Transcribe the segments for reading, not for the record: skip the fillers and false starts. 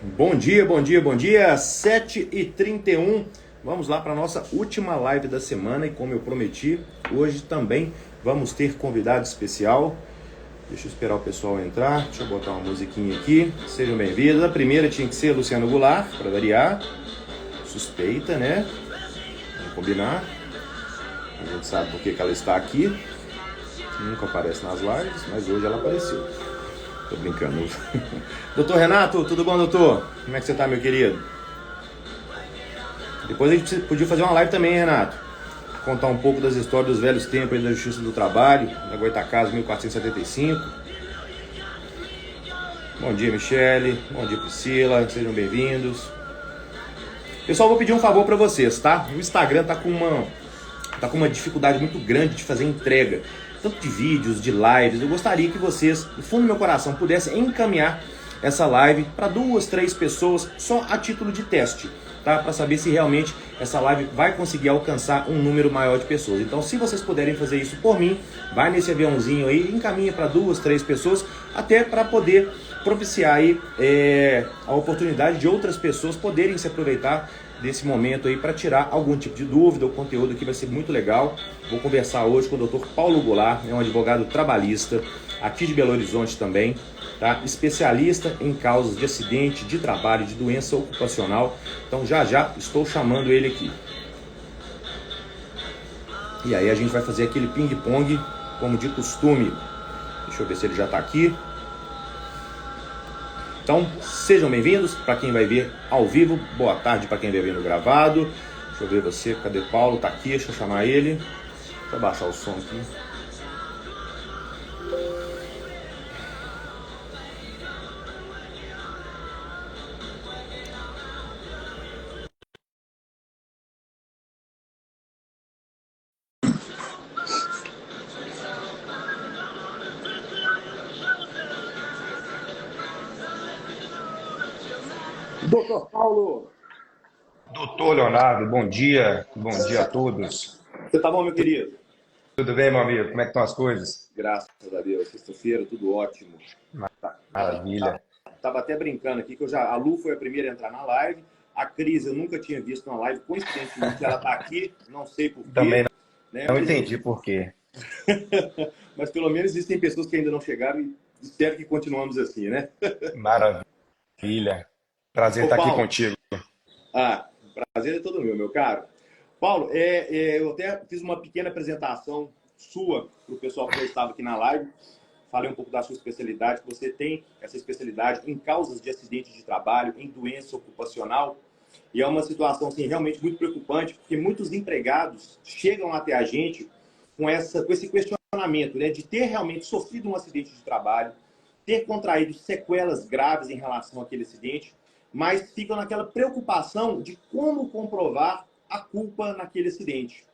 Bom dia, bom dia, bom dia. 7h31. Vamos lá para a nossa última live da semana e como eu prometi, hoje também vamos ter convidado especial. Deixa eu esperar o pessoal entrar. Deixa eu botar uma musiquinha aqui. Sejam bem-vindos. A primeira tinha que ser Luciano Goulart, para variar. Suspeita, né? Vamos combinar. A gente sabe por que ela está aqui. Nunca aparece nas lives, mas hoje ela apareceu. Tô brincando. Doutor Renato, tudo bom, doutor? Como é que você tá, meu querido? Depois a gente podia fazer uma live também, Renato. Contar um pouco das histórias dos velhos tempos aí da Justiça do Trabalho, da Goitacazes 1475. Bom dia, Michele. Bom dia, Priscila. Sejam bem-vindos. Pessoal, vou pedir um favor para vocês, tá? O Instagram tá com uma dificuldade muito grande de fazer entrega, tanto de vídeos, de lives. Eu gostaria que vocês, do fundo do meu coração, pudessem encaminhar essa live para 2, 3 pessoas, só a título de teste, tá? Para saber se realmente essa live vai conseguir alcançar um número maior de pessoas. Então, se vocês puderem fazer isso por mim, vai nesse aviãozinho aí, encaminha para 2, 3 pessoas, até para poder propiciar aí a oportunidade de outras pessoas poderem se aproveitar desse momento aí para tirar algum tipo de dúvida. O conteúdo aqui vai ser muito legal. Vou conversar hoje com o Dr. Paulo Goulart, é um advogado trabalhista aqui de Belo Horizonte também, tá? Especialista em causas de acidente, de trabalho, de doença ocupacional. Então já estou chamando ele aqui. E aí a gente vai fazer aquele ping-pong como de costume. Deixa eu ver se ele já está aqui. Então, sejam bem-vindos para quem vai ver ao vivo. Boa tarde para quem vai ver no gravado. Deixa eu ver você. Cadê o Paulo? Tá aqui, deixa eu chamar ele. Deixa eu baixar o som aqui. Doutor Paulo! Doutor Leonardo, bom dia a todos. Você tá bom, meu querido? Tudo bem, meu amigo? Como é que estão as coisas? Graças a Deus. Sexta-feira, tudo ótimo. Tá, Maravilha. tava até brincando aqui que a Lu foi a primeira a entrar na live. A Cris eu nunca tinha visto na live. Coincidentemente, ela tá aqui. Não sei Também porquê, né? não entendi por quê. Mas pelo menos existem pessoas que ainda não chegaram e espero que continuamos assim, né? Maravilha. Prazer Ô, estar aqui Paulo. contigo. O prazer é todo meu caro. Paulo, eu até fiz uma pequena apresentação sua para o pessoal que já estava aqui na live. Falei um pouco da sua especialidade, que você tem essa especialidade em causas de acidente de trabalho, em doença ocupacional. E é uma situação assim, realmente muito preocupante, porque muitos empregados chegam até a gente com esse questionamento, né, de ter realmente sofrido um acidente de trabalho, ter contraído sequelas graves em relação àquele acidente, mas ficam naquela preocupação de como comprovar a culpa naquele acidente.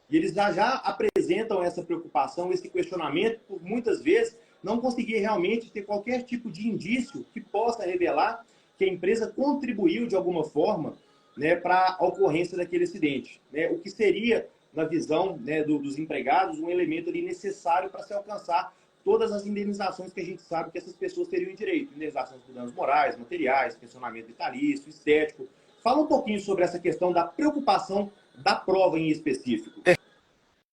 E eles já apresentam essa preocupação, esse questionamento, por muitas vezes não conseguir realmente ter qualquer tipo de indício que possa revelar que a empresa contribuiu de alguma forma, né, para a ocorrência daquele acidente. Né? O que seria, na visão, né, dos empregados, um elemento ali necessário para se alcançar todas as indenizações que a gente sabe que essas pessoas teriam direito. Indenizações por danos morais, materiais, pensionamento vitalício, estético. Fala um pouquinho sobre essa questão da preocupação da prova em específico.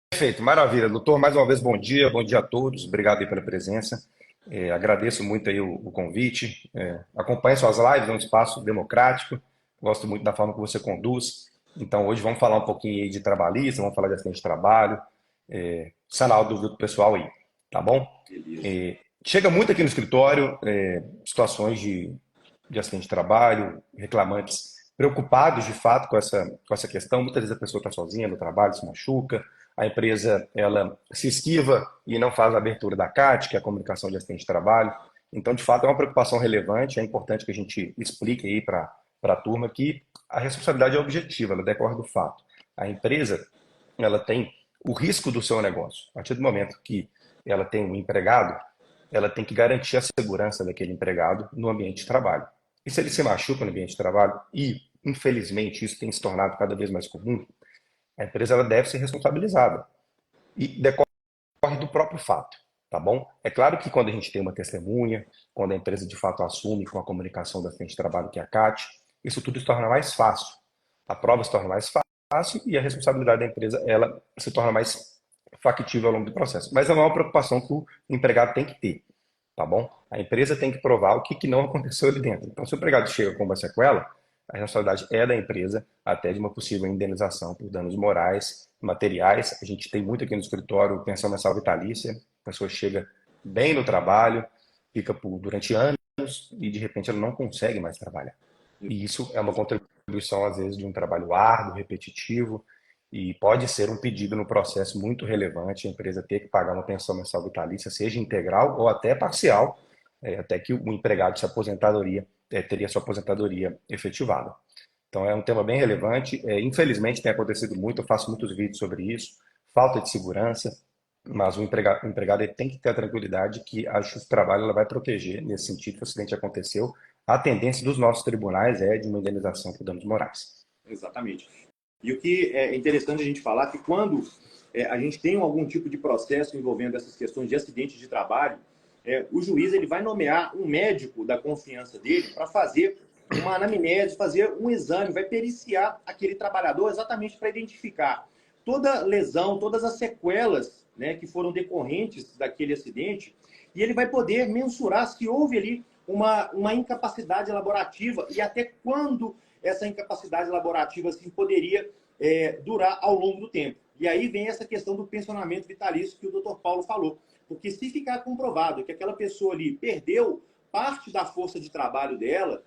Perfeito, maravilha. Doutor, mais uma vez, bom dia a todos. Obrigado aí pela presença. Agradeço muito aí o convite. Acompanho suas lives, é um espaço democrático. Gosto muito da forma que você conduz. Então, hoje vamos falar um pouquinho aí de trabalhista, vamos falar de acidente de trabalho. Sanar a dúvida do pessoal aí, tá bom? Beleza. Chega muito aqui no escritório situações de acidente de trabalho, reclamantes preocupados de fato com essa questão. Muitas vezes a pessoa está sozinha no trabalho, se machuca, a empresa ela se esquiva e não faz a abertura da CAT, que é a comunicação de acidente de trabalho. Então, de fato, é uma preocupação relevante, é importante que a gente explique aí para a turma que a responsabilidade é objetiva, ela decorre do fato. A empresa ela tem o risco do seu negócio. A partir do momento que ela tem um empregado, ela tem que garantir a segurança daquele empregado no ambiente de trabalho. E se ele se machuca no ambiente de trabalho, e infelizmente isso tem se tornado cada vez mais comum, a empresa ela deve ser responsabilizada. E decorre do próprio fato. tá bom? É claro que quando a gente tem uma testemunha, quando a empresa de fato assume com a comunicação da frente de trabalho, que é a CAT, isso tudo se torna mais fácil. A prova se torna mais fácil e a responsabilidade da empresa, ela se torna mais factível ao longo do processo. Mas é uma preocupação que o empregado tem que ter, tá bom? A empresa tem que provar o que não aconteceu ali dentro. Então, se o empregado chega com uma sequela, a responsabilidade é da empresa, até de uma possível indenização por danos morais, materiais. A gente tem muito aqui no escritório pensão mensal vitalícia. A pessoa chega bem no trabalho, fica durante anos e de repente ela não consegue mais trabalhar. E isso é uma contribuição, às vezes, de um trabalho árduo, repetitivo, e pode ser um pedido no processo muito relevante, a empresa ter que pagar uma pensão mensal vitalícia, seja integral ou até parcial, até que o empregado se aposentadoria, teria sua aposentadoria efetivada. Então é um tema bem relevante, infelizmente tem acontecido muito, eu faço muitos vídeos sobre isso, falta de segurança, mas o empregado ele tem que ter a tranquilidade que a Justiça do Trabalho ela vai proteger nesse sentido, que o acidente aconteceu. A tendência dos nossos tribunais é de uma indenização por danos morais. Exatamente. E o que é interessante a gente falar é que quando a gente tem algum tipo de processo envolvendo essas questões de acidente de trabalho, o juiz ele vai nomear um médico da confiança dele para fazer uma anamnese, fazer um exame, vai periciar aquele trabalhador exatamente para identificar toda lesão, todas as sequelas, né, que foram decorrentes daquele acidente, e ele vai poder mensurar se houve ali uma incapacidade laborativa e até quando essa incapacidade laborativa assim, poderia durar ao longo do tempo. E aí vem essa questão do pensionamento vitalício que o Dr. Paulo falou. Porque se ficar comprovado que aquela pessoa ali perdeu parte da força de trabalho dela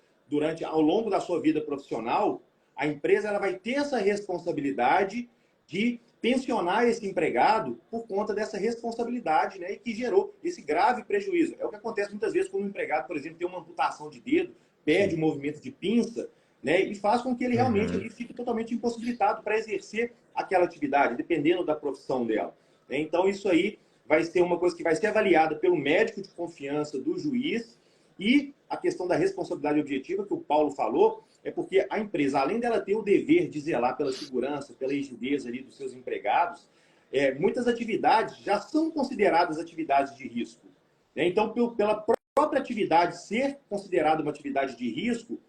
ao longo da sua vida profissional, a empresa ela vai ter essa responsabilidade de pensionar esse empregado por conta dessa responsabilidade, né, que gerou esse grave prejuízo. É o que acontece muitas vezes quando o empregado, por exemplo, tem uma amputação de dedo, perde o movimento de pinça, né, e faz com que ele realmente ele fique totalmente impossibilitado para exercer aquela atividade, dependendo da profissão dela. Então, isso aí vai ser uma coisa que vai ser avaliada pelo médico de confiança do juiz, e a questão da responsabilidade objetiva, que o Paulo falou, é porque a empresa, além dela ter o dever de zelar pela segurança, pela rigidez ali dos seus empregados, muitas atividades já são consideradas atividades de risco. Então, pela própria atividade ser considerada uma atividade de risco,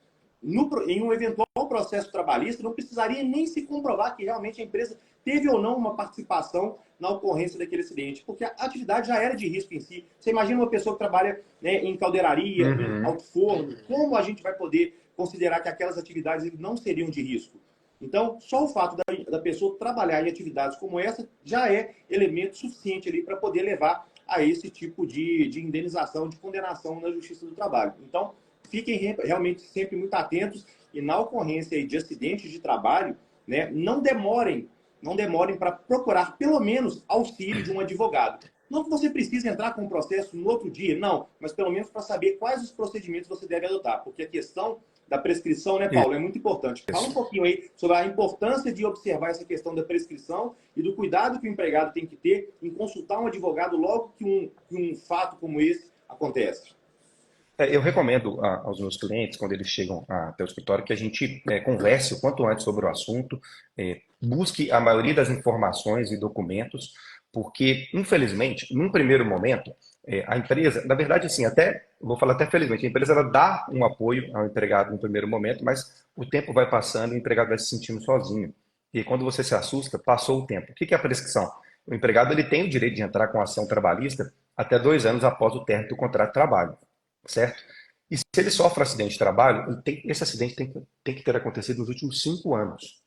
em um eventual processo trabalhista, não precisaria nem se comprovar que realmente a empresa teve ou não uma participação na ocorrência daquele acidente, porque a atividade já era de risco em si. Você imagina uma pessoa que trabalha, né, em caldeiraria, em alto forno, como a gente vai poder considerar que aquelas atividades não seriam de risco? Então, só o fato da pessoa trabalhar em atividades como essa já é elemento suficiente ali para poder levar a esse tipo de indenização, de condenação na Justiça do Trabalho. Então, fiquem realmente sempre muito atentos e na ocorrência de acidentes de trabalho, né, não demorem para procurar pelo menos auxílio de um advogado. Não que você precise entrar com o processo no outro dia, não, mas pelo menos para saber quais os procedimentos você deve adotar, porque a questão da prescrição, né, Paulo, é muito importante. Fala um pouquinho aí sobre a importância de observar essa questão da prescrição e do cuidado que o empregado tem que ter em consultar um advogado logo que um fato como esse acontece. Eu recomendo aos meus clientes, quando eles chegam até o escritório, que a gente converse o quanto antes sobre o assunto, busque a maioria das informações e documentos, porque, infelizmente, num primeiro momento, a empresa, na verdade, assim, vou falar até felizmente, a empresa ela dá um apoio ao empregado no primeiro momento, mas o tempo vai passando e o empregado vai se sentindo sozinho. E quando você se assusta, passou o tempo. O que é a prescrição? O empregado ele tem o direito de entrar com ação trabalhista até 2 anos após o término do contrato de trabalho. Certo? E se ele sofre um acidente de trabalho, esse acidente tem que ter acontecido nos últimos 5 anos.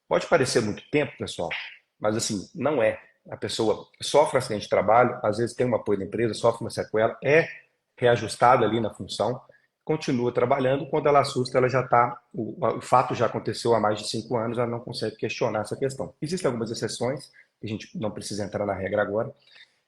Pode parecer muito tempo, pessoal, mas assim, não é. A pessoa sofre um acidente de trabalho, às vezes tem um apoio da empresa, sofre uma sequela, é reajustada ali na função, continua trabalhando, quando ela assusta, ela já está, o fato já aconteceu há mais de 5 anos, ela não consegue questionar essa questão. Existem algumas exceções, a gente não precisa entrar na regra agora,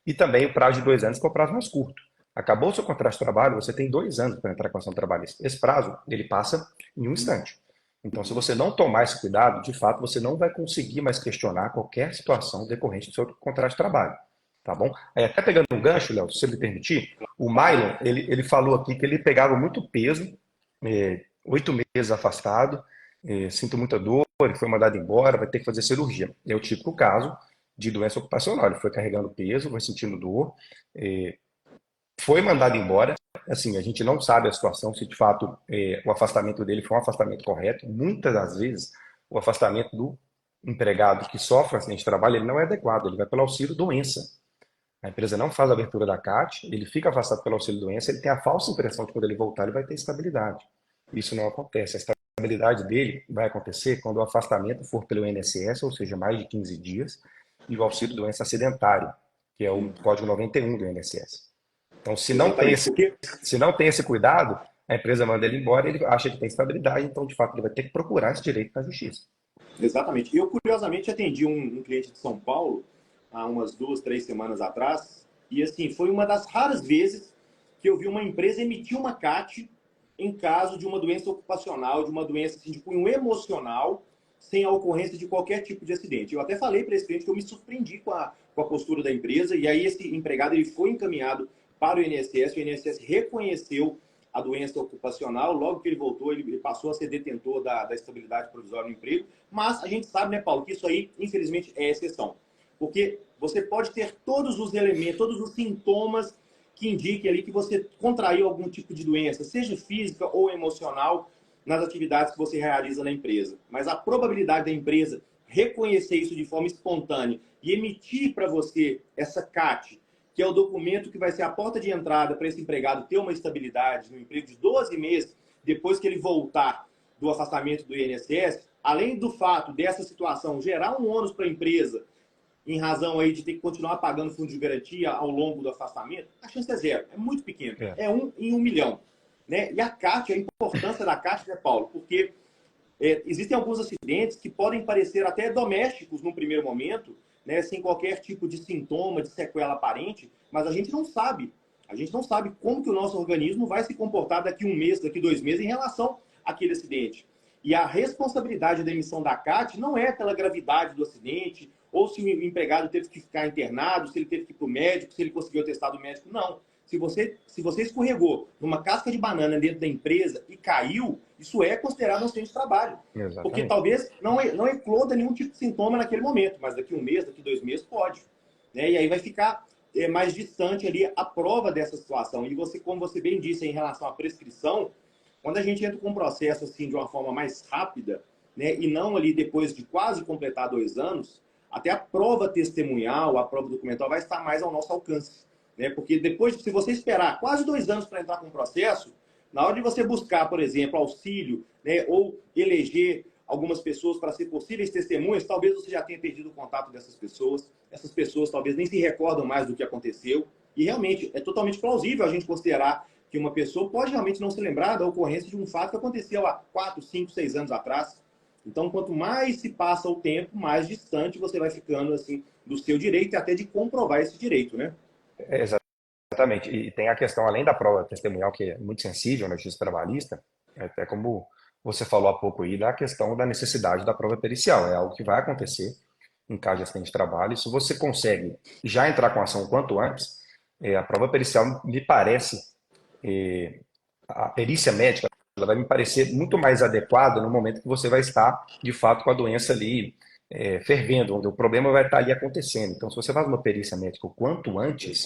e também o prazo de 2 anos, que é o prazo mais curto. Acabou o seu contrato de trabalho, você tem 2 anos para entrar com ação trabalhista. Esse prazo, ele passa em um instante. Então, se você não tomar esse cuidado, de fato, você não vai conseguir mais questionar qualquer situação decorrente do seu contrato de trabalho. Tá bom? Aí, até pegando um gancho, Léo, se você me permitir, o Mylon, ele falou aqui que ele pegava muito peso, 8 meses afastado, sinto muita dor, ele foi mandado embora, vai ter que fazer cirurgia. É o típico caso de doença ocupacional. Ele foi carregando peso, foi sentindo dor, foi mandado embora. Assim, a gente não sabe a situação, se de fato o afastamento dele foi um afastamento correto. Muitas das vezes, o afastamento do empregado que sofre acidente de trabalho, ele não é adequado, ele vai pelo auxílio doença. A empresa não faz a abertura da CAT, ele fica afastado pelo auxílio doença, ele tem a falsa impressão de que quando ele voltar ele vai ter estabilidade. Isso não acontece. A estabilidade dele vai acontecer quando o afastamento for pelo INSS, ou seja, mais de 15 dias, e o auxílio doença acidentário, que é o código 91 do INSS. Então, Exatamente. Porque se não tem esse cuidado, a empresa manda ele embora, ele acha que tem estabilidade, então, de fato, ele vai ter que procurar esse direito na justiça. Exatamente. Eu, curiosamente, atendi um cliente de São Paulo há umas 2, 3 semanas atrás, e assim, foi uma das raras vezes que eu vi uma empresa emitir uma CAT em caso de uma doença ocupacional, de uma doença assim, de cunho emocional, sem a ocorrência de qualquer tipo de acidente. Eu até falei para esse cliente que eu me surpreendi com a postura da empresa, e aí esse empregado ele foi encaminhado para o INSS reconheceu a doença ocupacional, logo que ele voltou, ele passou a ser detentor da estabilidade provisória no emprego, mas a gente sabe, né, Paulo, que isso aí, infelizmente, é exceção. Porque você pode ter todos os elementos, todos os sintomas que indiquem ali que você contraiu algum tipo de doença, seja física ou emocional, nas atividades que você realiza na empresa. Mas a probabilidade da empresa reconhecer isso de forma espontânea e emitir para você essa CAT, que é o documento que vai ser a porta de entrada para esse empregado ter uma estabilidade no emprego de 12 meses, depois que ele voltar do afastamento do INSS, além do fato dessa situação gerar um ônus para a empresa, em razão aí de ter que continuar pagando fundo de garantia ao longo do afastamento, a chance é zero, é muito pequeno, é 1 em 1 milhão. Né? E a CAT, a importância da CAT, né, Paulo? Porque existem alguns acidentes que podem parecer até domésticos no primeiro momento, né, sem qualquer tipo de sintoma, de sequela aparente, mas a gente não sabe. A gente não sabe como que o nosso organismo vai se comportar daqui 1 mês, daqui 2 meses, em relação àquele acidente. E a responsabilidade da emissão da CAT não é pela gravidade do acidente, ou se o empregado teve que ficar internado, se ele teve que ir para o médico, se ele conseguiu o atestado médico. Não. Se você escorregou numa casca de banana dentro da empresa e caiu, isso é considerado um acidente de trabalho. Exatamente. Porque talvez não ecloda nenhum tipo de sintoma naquele momento, mas daqui 1 mês, daqui 2 meses, pode. Né? E aí vai ficar mais distante ali a prova dessa situação. E você, como você bem disse em relação à prescrição, quando a gente entra com um processo assim de uma forma mais rápida, né, e não ali depois de quase completar 2 anos, até a prova testemunhal, a prova documental vai estar mais ao nosso alcance. Né? Porque depois, se você esperar quase 2 anos para entrar com o processo, na hora de você buscar, por exemplo, auxílio, né, ou eleger algumas pessoas para ser possíveis testemunhas, talvez você já tenha perdido o contato dessas pessoas. Essas pessoas talvez nem se recordam mais do que aconteceu. E realmente é totalmente plausível a gente considerar que uma pessoa pode realmente não se lembrar da ocorrência de um fato que aconteceu há 4, 5, 6 anos atrás. Então, quanto mais se passa o tempo, mais distante você vai ficando assim do seu direito e até de comprovar esse direito, né? Exatamente. E tem a questão, além da prova testemunhal, que é muito sensível na justiça trabalhista, até como você falou há pouco aí, da questão da necessidade da prova pericial. É algo que vai acontecer em caso de acidente de trabalho. Se você consegue já entrar com a ação o quanto antes, a prova pericial me parece, a perícia médica, ela vai me parecer muito mais adequada no momento que você vai estar, de fato, com a doença ali fervendo, onde o problema vai estar ali acontecendo. Então, se você faz uma perícia médica o quanto antes,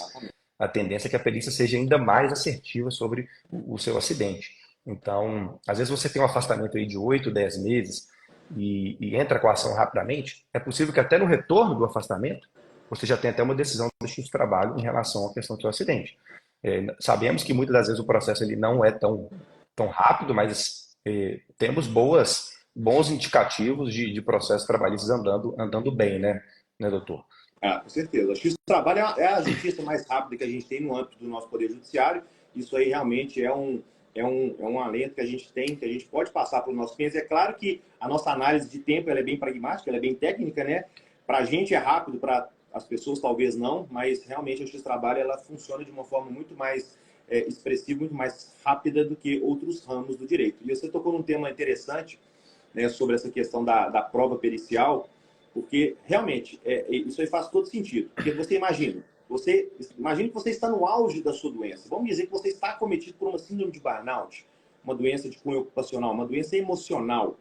a tendência é que a perícia seja ainda mais assertiva sobre o seu acidente. Então, às vezes você tem um afastamento aí de 8, 10 meses e entra com a ação rapidamente, é possível que até no retorno do afastamento você já tenha até uma decisão do Justiça do Trabalho em relação à questão do seu acidente. Sabemos que muitas das vezes o processo ele não é tão rápido, mas temos bons indicativos de processos trabalhistas andando bem, né, doutor? Com certeza. A justiça do trabalho é a justiça mais rápida que a gente tem no âmbito do nosso Poder Judiciário. Isso aí realmente é um alento que a gente tem, que a gente pode passar para os nossos clientes. É claro que a nossa análise de tempo ela é bem pragmática, ela é bem técnica, né? Para a gente é rápido, para as pessoas talvez não, mas realmente a justiça do trabalho ela funciona de uma forma muito mais expressiva, muito mais rápida do que outros ramos do direito. E você tocou num tema interessante, né, sobre essa questão da prova pericial, porque realmente isso aí faz todo sentido. Porque você imagina que você está no auge da sua doença. Vamos dizer que você está acometido por uma síndrome de burnout, uma doença de cunho ocupacional, uma doença emocional.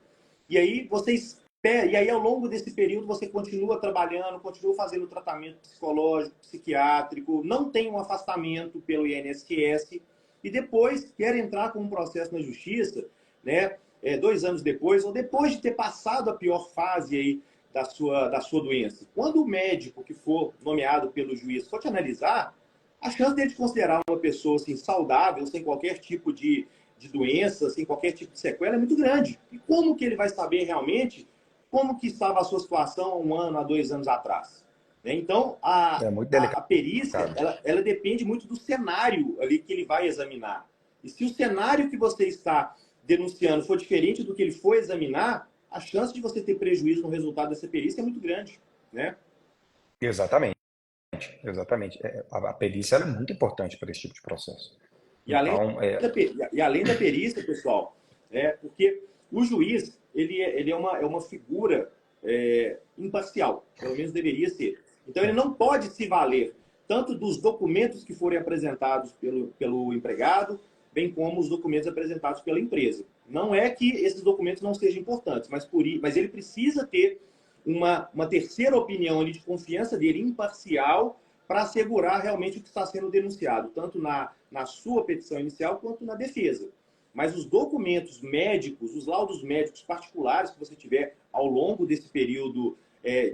E aí você E aí, ao longo desse período, você continua trabalhando, continua fazendo tratamento psicológico, psiquiátrico, não tem um afastamento pelo INSS, e depois quer entrar com um processo na justiça, né, 2 anos depois, ou depois de ter passado a pior fase aí da sua doença. Quando o médico que for nomeado pelo juiz for te analisar, a chance dele te considerar uma pessoa assim, saudável, sem qualquer tipo de doença, sem qualquer tipo de sequela, é muito grande. E como que ele vai saber realmente como que estava a sua situação há 1 ano, há 2 anos atrás? Né? Então, É muito a delicado. perícia, ela depende muito do cenário ali que ele vai examinar. E se o cenário que você está denunciando for diferente do que ele foi examinar, a chance de você ter prejuízo no resultado dessa perícia é muito grande, né? Exatamente, exatamente. A perícia ela é muito importante para esse tipo de processo. E além Então, da perícia, pessoal, porque o juiz ele é uma figura imparcial, pelo menos deveria ser. Então ele não pode se valer tanto dos documentos que forem apresentados pelo empregado, bem como os documentos apresentados pela empresa. Não é que esses documentos não sejam importantes, mas ele precisa ter uma terceira opinião ali de confiança dele, imparcial, para assegurar realmente o que está sendo denunciado, tanto na sua petição inicial quanto na defesa. Mas os documentos médicos, os laudos médicos particulares que você tiver ao longo desse período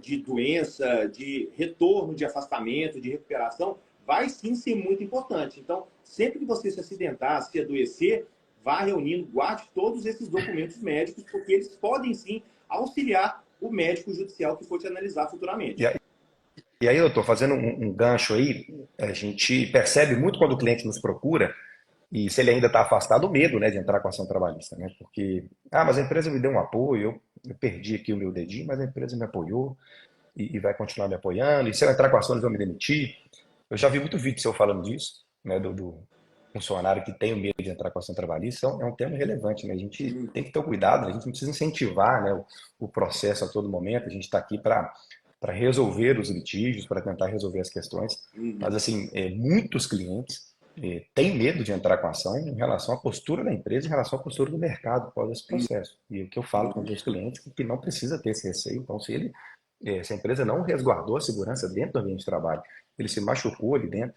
de doença, de retorno, de afastamento, de recuperação, vai sim ser muito importante. Então, sempre que você se acidentar, se adoecer, vá reunindo, guarde todos esses documentos médicos, porque eles podem sim auxiliar o médico judicial que for te analisar e futuramente. aí, e aí eu estou fazendo um gancho aí, a gente percebe muito quando o cliente nos procura, e se ele ainda está afastado, o medo, né, de entrar com ação trabalhista, né? Porque, mas a empresa me deu um apoio, eu perdi aqui o meu dedinho, mas a empresa me apoiou e vai continuar me apoiando, e se eu entrar com ação, eles vão me demitir. Eu já vi muito vídeo seu falando disso, né, do funcionário que tem o medo de entrar com ação trabalhista. É um tema relevante, né? A gente Sim. tem que ter o cuidado, a gente não precisa incentivar, né, o processo a todo momento, a gente está aqui para resolver os litígios, para tentar resolver as questões, mas assim, muitos clientes têm medo de entrar com ação em relação à postura da empresa, em relação à postura do mercado após esse processo. E o que eu falo com os meus clientes é que não precisa ter esse receio. Então, se a empresa não resguardou a segurança dentro do ambiente de trabalho, ele se machucou ali dentro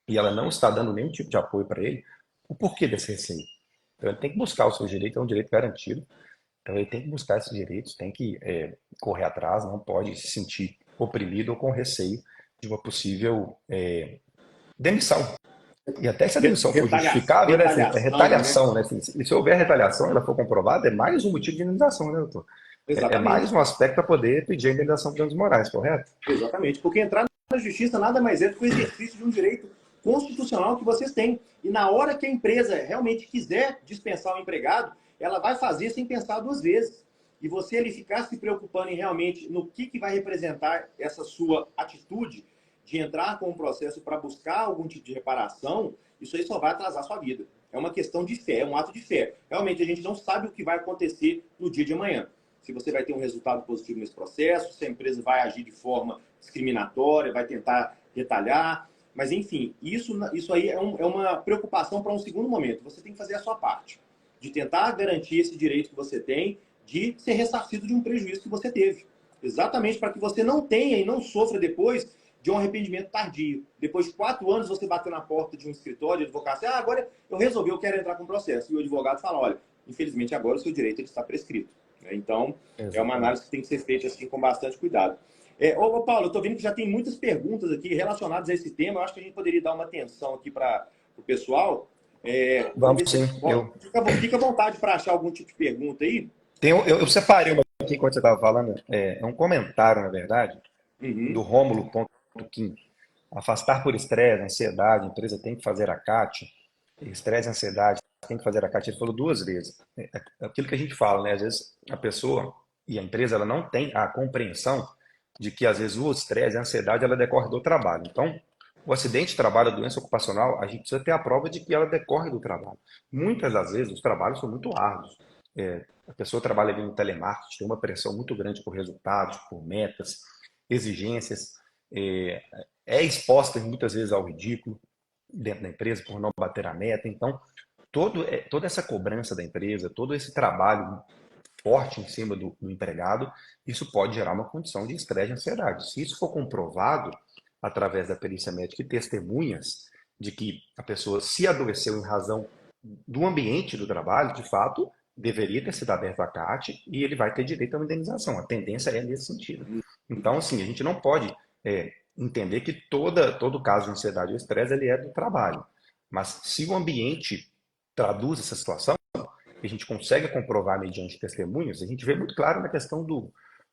e ela não está dando nenhum tipo de apoio para ele, o porquê desse receio? Então, ele tem que buscar o seu direito, é um direito garantido. Então, ele tem que buscar esses direitos, tem que correr atrás, não pode se sentir oprimido ou com receio de uma possível demissão. E até se a demissão for justificável, né, assim, é Retaliação, né? retaliação, né? Assim, se houver retaliação, ela for comprovada, é mais um motivo de indenização, né, doutor? É mais Exatamente. um aspecto para poder pedir a indenização por danos morais, correto? Exatamente. Porque entrar na justiça nada mais é do que o exercício de um direito constitucional que vocês têm. E na hora que a empresa realmente quiser dispensar o empregado, ela vai fazer sem pensar 2 vezes. E você ele ficar se preocupando em realmente no que vai representar essa sua atitude de entrar com um processo para buscar algum tipo de reparação, isso aí só vai atrasar a sua vida. É uma questão de fé, é um ato de fé. Realmente a gente não sabe o que vai acontecer no dia de amanhã. Se você vai ter um resultado positivo nesse processo, se a empresa vai agir de forma discriminatória, vai tentar retalhar. Mas, enfim, isso aí é uma preocupação para um segundo momento. Você tem que fazer a sua parte, de tentar garantir esse direito que você tem de ser ressarcido de um prejuízo que você teve. Exatamente para que você não tenha e não sofra depois de um arrependimento tardio. Depois de 4 anos, você bateu na porta de um escritório de advocacia, agora eu resolvi, eu quero entrar com o processo. E o advogado fala, olha, infelizmente agora o seu direito ele está prescrito. Então, é uma Exatamente. análise que tem que ser feita assim, com bastante cuidado. Paulo, eu estou vendo que já tem muitas perguntas aqui relacionadas a esse tema. Eu acho que a gente poderia dar uma atenção aqui para o pessoal. Vamos Vamos ver sim. se. Fica à vontade para achar algum tipo de pergunta aí. Eu separei uma aqui enquanto você estava falando. É um comentário, na verdade, do Uhum. Rômulo Kim. Afastar por estresse, ansiedade, a empresa tem que fazer a CAT. Estresse e ansiedade, tem que fazer a CAT. Ele falou 2 vezes. É aquilo que a gente fala, né? Às vezes a pessoa e a empresa ela não tem a compreensão de que às vezes o estresse e a ansiedade ela decorre do trabalho. Então, o acidente de trabalho, a doença ocupacional, a gente precisa ter a prova de que ela decorre do trabalho. Muitas das vezes os trabalhos são muito árduos. A pessoa trabalha ali no telemarketing, tem uma pressão muito grande por resultados, por metas, exigências, é, é exposta muitas vezes ao ridículo dentro da empresa por não bater a meta. Então, toda essa cobrança da empresa, todo esse trabalho forte em cima do empregado, isso pode gerar uma condição de estresse e ansiedade. Se isso for comprovado através da perícia médica e testemunhas de que a pessoa se adoeceu em razão do ambiente do trabalho, de fato, deveria ter sido aberto a CAT e ele vai ter direito a uma indenização. A tendência é nesse sentido. Então, assim, a gente não pode entender que todo caso de ansiedade ou estresse ele é do trabalho. Mas se o ambiente traduz essa situação, e a gente consegue comprovar mediante testemunhas, a gente vê muito claro na questão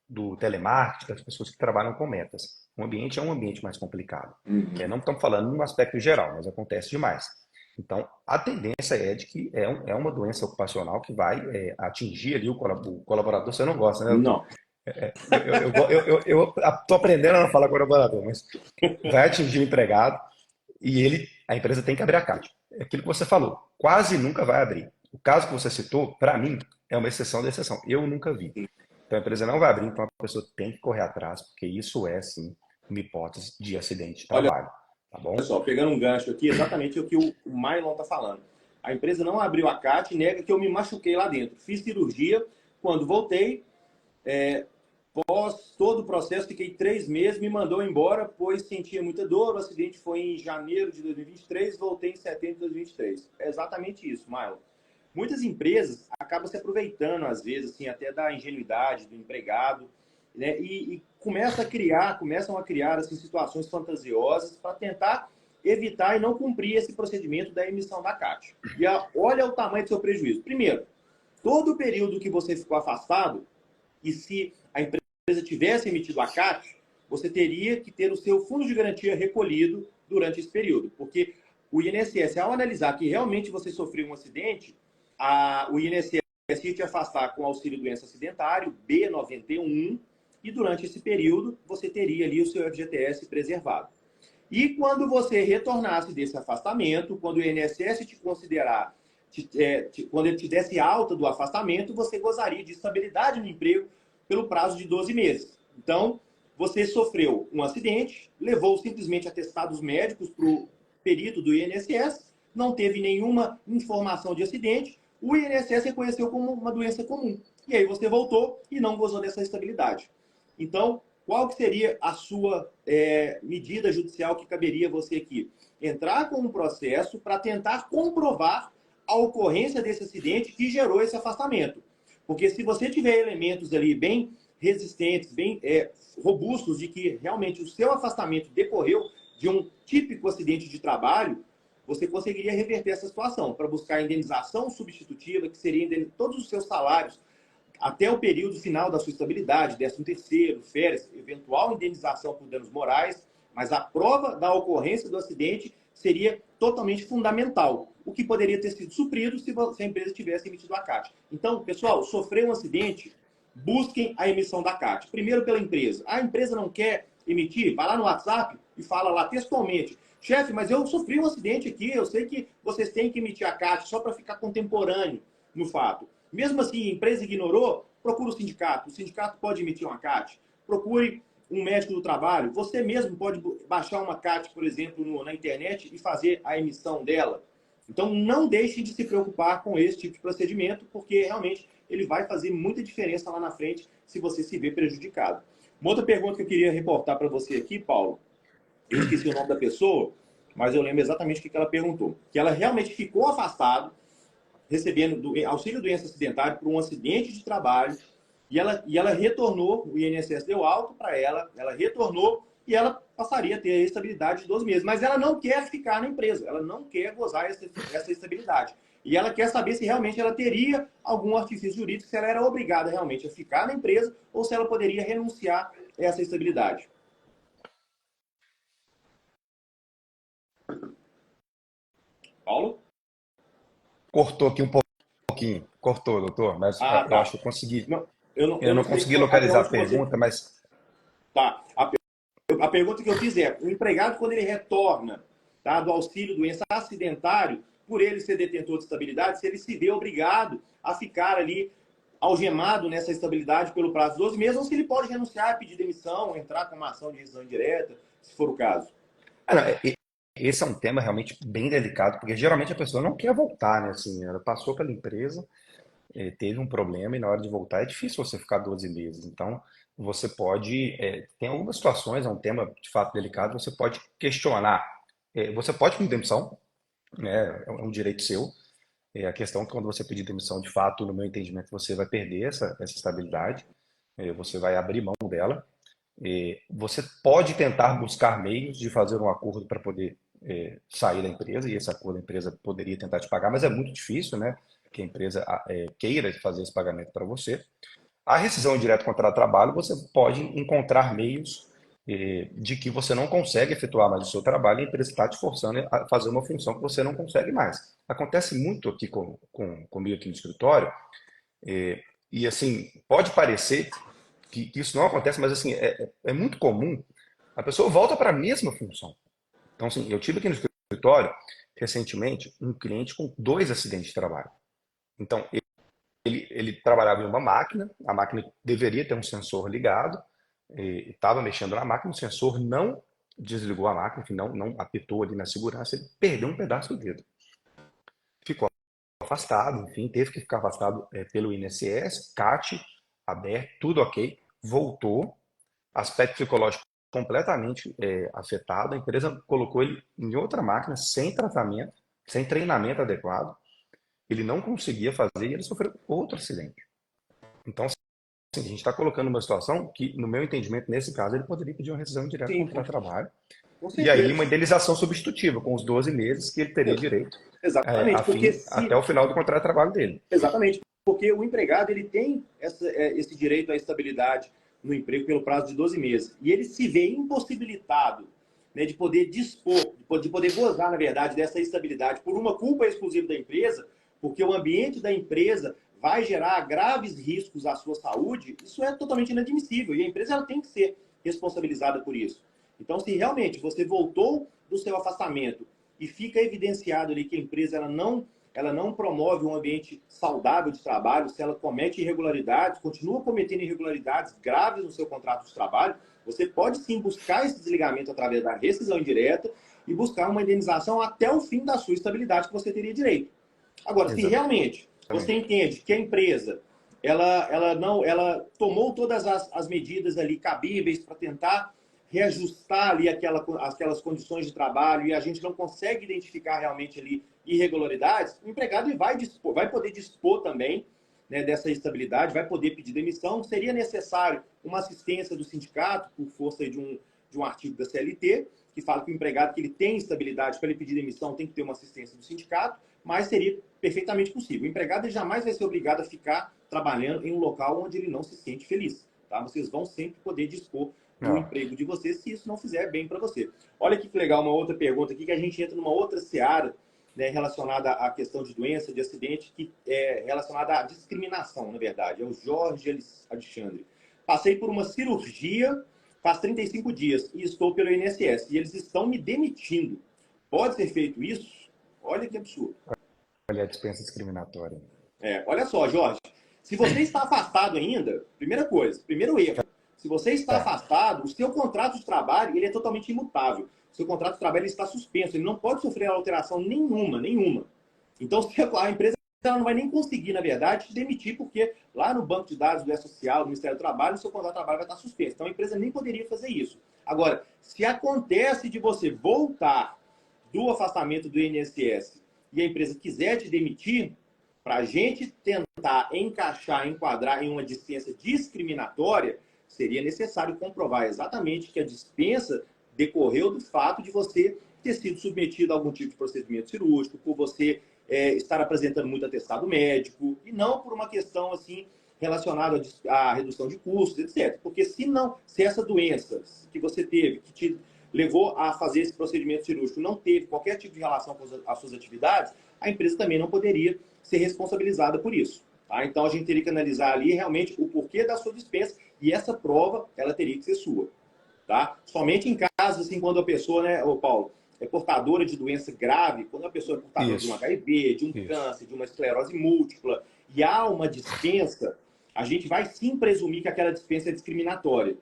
do telemarketing, das pessoas que trabalham com metas. O ambiente é um ambiente mais complicado. Não estamos falando no aspecto geral, mas acontece demais. Então, a tendência é de que é uma doença ocupacional que vai atingir ali o colaborador. Você não gosta, né, doutor? Não. Eu estou aprendendo a não falar colaborador, mas vai atingir o empregado e a empresa tem que abrir a CAT. É aquilo que você falou, quase nunca vai abrir. O caso que você citou, para mim, é uma exceção da exceção. Eu nunca vi. Então a empresa não vai abrir, então a pessoa tem que correr atrás, porque isso é, sim, uma hipótese de acidente de Olha, trabalho. Tá bom? pessoal, pegando um gancho aqui, exatamente o que o Mylon está falando. A empresa não abriu a CAT e nega que eu me machuquei lá dentro. Fiz cirurgia, quando voltei, após todo o processo, fiquei 3 meses, me mandou embora, pois sentia muita dor. O acidente foi em janeiro de 2023, voltei em setembro de 2023. É exatamente isso, Mylon. Muitas empresas acabam se aproveitando, às vezes, assim, até da ingenuidade do empregado, né? E começam a criar assim, situações fantasiosas para tentar evitar e não cumprir esse procedimento da emissão da CAT. E olha o tamanho do seu prejuízo. Primeiro, todo o período que você ficou afastado, e se a empresa tivesse emitido a CAT, você teria que ter o seu fundo de garantia recolhido durante esse período. Porque o INSS, ao analisar que realmente você sofreu um acidente, o INSS ia te afastar com auxílio doença acidentário, B91, e durante esse período você teria ali o seu FGTS preservado. E quando você retornasse desse afastamento, quando o INSS te considerar, quando ele te desse alta do afastamento, você gozaria de estabilidade no emprego pelo prazo de 12 meses. Então, você sofreu um acidente, levou simplesmente atestados médicos para o perito do INSS, não teve nenhuma informação de acidente, o INSS reconheceu como uma doença comum. E aí você voltou e não gozou dessa estabilidade. Então, qual que seria a sua medida judicial que caberia você aqui? Entrar com um processo para tentar comprovar a ocorrência desse acidente que gerou esse afastamento. Porque se você tiver elementos ali bem resistentes, bem robustos, de que realmente o seu afastamento decorreu de um típico acidente de trabalho, você conseguiria reverter essa situação para buscar a indenização substitutiva, que seria todos os seus salários até o período final da sua estabilidade, 13º, férias, eventual indenização por danos morais, mas a prova da ocorrência do acidente seria totalmente fundamental, o que poderia ter sido suprido se a empresa tivesse emitido a CAT. Então, pessoal, sofreu um acidente, busquem a emissão da CAT. Primeiro pela empresa. A empresa não quer emitir? Vai lá no WhatsApp e fala lá textualmente: chefe, mas eu sofri um acidente aqui, eu sei que vocês têm que emitir a CAT só para ficar contemporâneo no fato. Mesmo assim, a empresa ignorou, procura o sindicato pode emitir uma CAT, procure um médico do trabalho, você mesmo pode baixar uma CAT, por exemplo, na internet e fazer a emissão dela. Então, não deixem de se preocupar com esse tipo de procedimento, porque realmente ele vai fazer muita diferença lá na frente se você se ver prejudicado. Uma outra pergunta que eu queria reportar para você aqui, Paulo, eu esqueci o nome da pessoa, mas eu lembro exatamente o que ela perguntou. Que ela realmente ficou afastada, recebendo auxílio doença acidentária por um acidente de trabalho, e ela retornou, o INSS deu alto para ela retornou e ela passaria a ter a estabilidade de 12 meses. Mas ela não quer ficar na empresa, ela não quer gozar essa estabilidade. E ela quer saber se realmente ela teria algum artifício jurídico, se ela era obrigada realmente a ficar na empresa ou se ela poderia renunciar a essa estabilidade. Paulo? Cortou aqui um pouquinho. Cortou, doutor, mas Ah, eu tá. acho que eu consegui. Não, Eu eu não não sei consegui até localizar a onde você... pergunta, mas Tá. A pergunta que eu fiz é: o empregado, quando ele retorna, tá, do auxílio doença acidentário, por ele ser detentor de estabilidade, se ele se vê obrigado a ficar ali algemado nessa estabilidade pelo prazo de 12 meses, ou se ele pode renunciar, pedir demissão, entrar com uma ação de rescisão direta, se for o caso. não, esse é um tema realmente bem delicado, porque geralmente a pessoa não quer voltar, né? Assim, ela passou pela empresa, teve um problema e na hora de voltar é difícil você ficar 12 meses. Então, você pode, tem algumas situações, é um tema de fato delicado, você pode questionar, você pode pedir demissão, né, é um direito seu. A questão é que quando você pedir demissão, de fato, no meu entendimento, você vai perder essa estabilidade, você vai abrir mão dela. Você pode tentar buscar meios de fazer um acordo para poder sair da empresa, e esse acordo a empresa poderia tentar te pagar, mas é muito difícil, né, que a empresa queira fazer esse pagamento para você. A rescisão direta contra o trabalho, você pode encontrar meios de que você não consegue efetuar mais o seu trabalho e a empresa está te forçando a fazer uma função que você não consegue mais. Acontece muito aqui comigo aqui no escritório, e assim, pode parecer que isso não acontece, mas assim, é muito comum. A pessoa volta para a mesma função. Então, assim, eu tive aqui no escritório, recentemente, um cliente com 2 acidentes de trabalho. Então, ele trabalhava em uma máquina, a máquina deveria ter um sensor ligado, estava mexendo na máquina, o sensor não desligou a máquina, que não apitou ali na segurança, ele perdeu um pedaço do dedo. Ficou afastado, enfim, teve que ficar afastado pelo INSS, CAT, aberto, tudo ok, voltou, aspecto psicológico completamente afetado, a empresa colocou ele em outra máquina, sem tratamento, sem treinamento adequado, ele não conseguia fazer e ele sofreu outro acidente. Então, assim, a gente está colocando uma situação que, no meu entendimento, nesse caso, ele poderia pedir uma rescisão direta Sim, contra o trabalho com e aí uma certeza. indenização substitutiva, com os 12 meses que ele teria direito Exatamente, a porque fim, até se o final do contrato de trabalho dele. exatamente, porque o empregado ele tem esse direito à estabilidade no emprego pelo prazo de 12 meses. E ele se vê impossibilitado, né, de poder dispor, de poder gozar, na verdade, dessa estabilidade por uma culpa exclusiva da empresa, porque o ambiente da empresa vai gerar graves riscos à sua saúde. Isso é totalmente inadmissível e a empresa ela tem que ser responsabilizada por isso. Então, se realmente você voltou do seu afastamento e fica evidenciado ali que a empresa ela não promove um ambiente saudável de trabalho, se ela comete irregularidades, continua cometendo irregularidades graves no seu contrato de trabalho, você pode sim buscar esse desligamento através da rescisão indireta e buscar uma indenização até o fim da sua estabilidade que você teria direito. Agora, se realmente você Exatamente. entende que a empresa ela tomou todas as medidas ali cabíveis para tentar reajustar ali aquelas condições de trabalho e a gente não consegue identificar realmente ali irregularidades, o empregado vai poder dispor também, né, dessa estabilidade, vai poder pedir demissão. Seria necessário uma assistência do sindicato por força de um artigo da CLT, que fala que o empregado que ele tem estabilidade para ele pedir demissão tem que ter uma assistência do sindicato, mas seria perfeitamente possível. O empregado ele jamais vai ser obrigado a ficar trabalhando em um local onde ele não se sente feliz. Tá? Vocês vão sempre poder dispor do Ah, emprego de vocês se isso não fizer bem para você. Olha que legal, uma outra pergunta aqui, que a gente entra numa outra seara, né, relacionada à questão de doença, de acidente, que é relacionada à discriminação, na verdade. É o Jorge Alexandre. Passei por uma cirurgia faz 35 dias e estou pelo INSS e eles estão me demitindo. Pode ser feito isso? Olha que absurdo. olha a dispensa discriminatória. Olha só, Jorge, se você está afastado ainda, primeira coisa, primeiro erro, se você está Tá. afastado, o seu contrato de trabalho ele é totalmente imutável. O seu contrato de trabalho ele está suspenso, ele não pode sofrer alteração nenhuma, nenhuma. Então, a empresa ela não vai nem conseguir, na verdade, te demitir, porque lá no banco de dados do E-Social, do Ministério do Trabalho, o seu contrato de trabalho vai estar suspenso. Então, a empresa nem poderia fazer isso. Agora, se acontece de você voltar do afastamento do INSS e a empresa quiser te demitir, para a gente tentar encaixar, enquadrar em uma dispensa discriminatória, seria necessário comprovar exatamente que a dispensa decorreu do fato de você ter sido submetido a algum tipo de procedimento cirúrgico, por você estar apresentando muito atestado médico, e não por uma questão assim relacionada à redução de custos, etc. Porque se essa doença que você teve, que te levou a fazer esse procedimento cirúrgico, não teve qualquer tipo de relação com as suas atividades, a empresa também não poderia ser responsabilizada por isso. Tá? Então, a gente teria que analisar ali realmente o porquê da sua dispensa e essa prova, ela teria que ser sua. Tá? Somente em casos, assim, quando a pessoa, né, ô Paulo, é portadora de doença grave, quando a pessoa é portadora de um Isso, HIV, de um isso. câncer, de uma esclerose múltipla, e há uma dispensa, a gente vai sim presumir que aquela dispensa é discriminatória.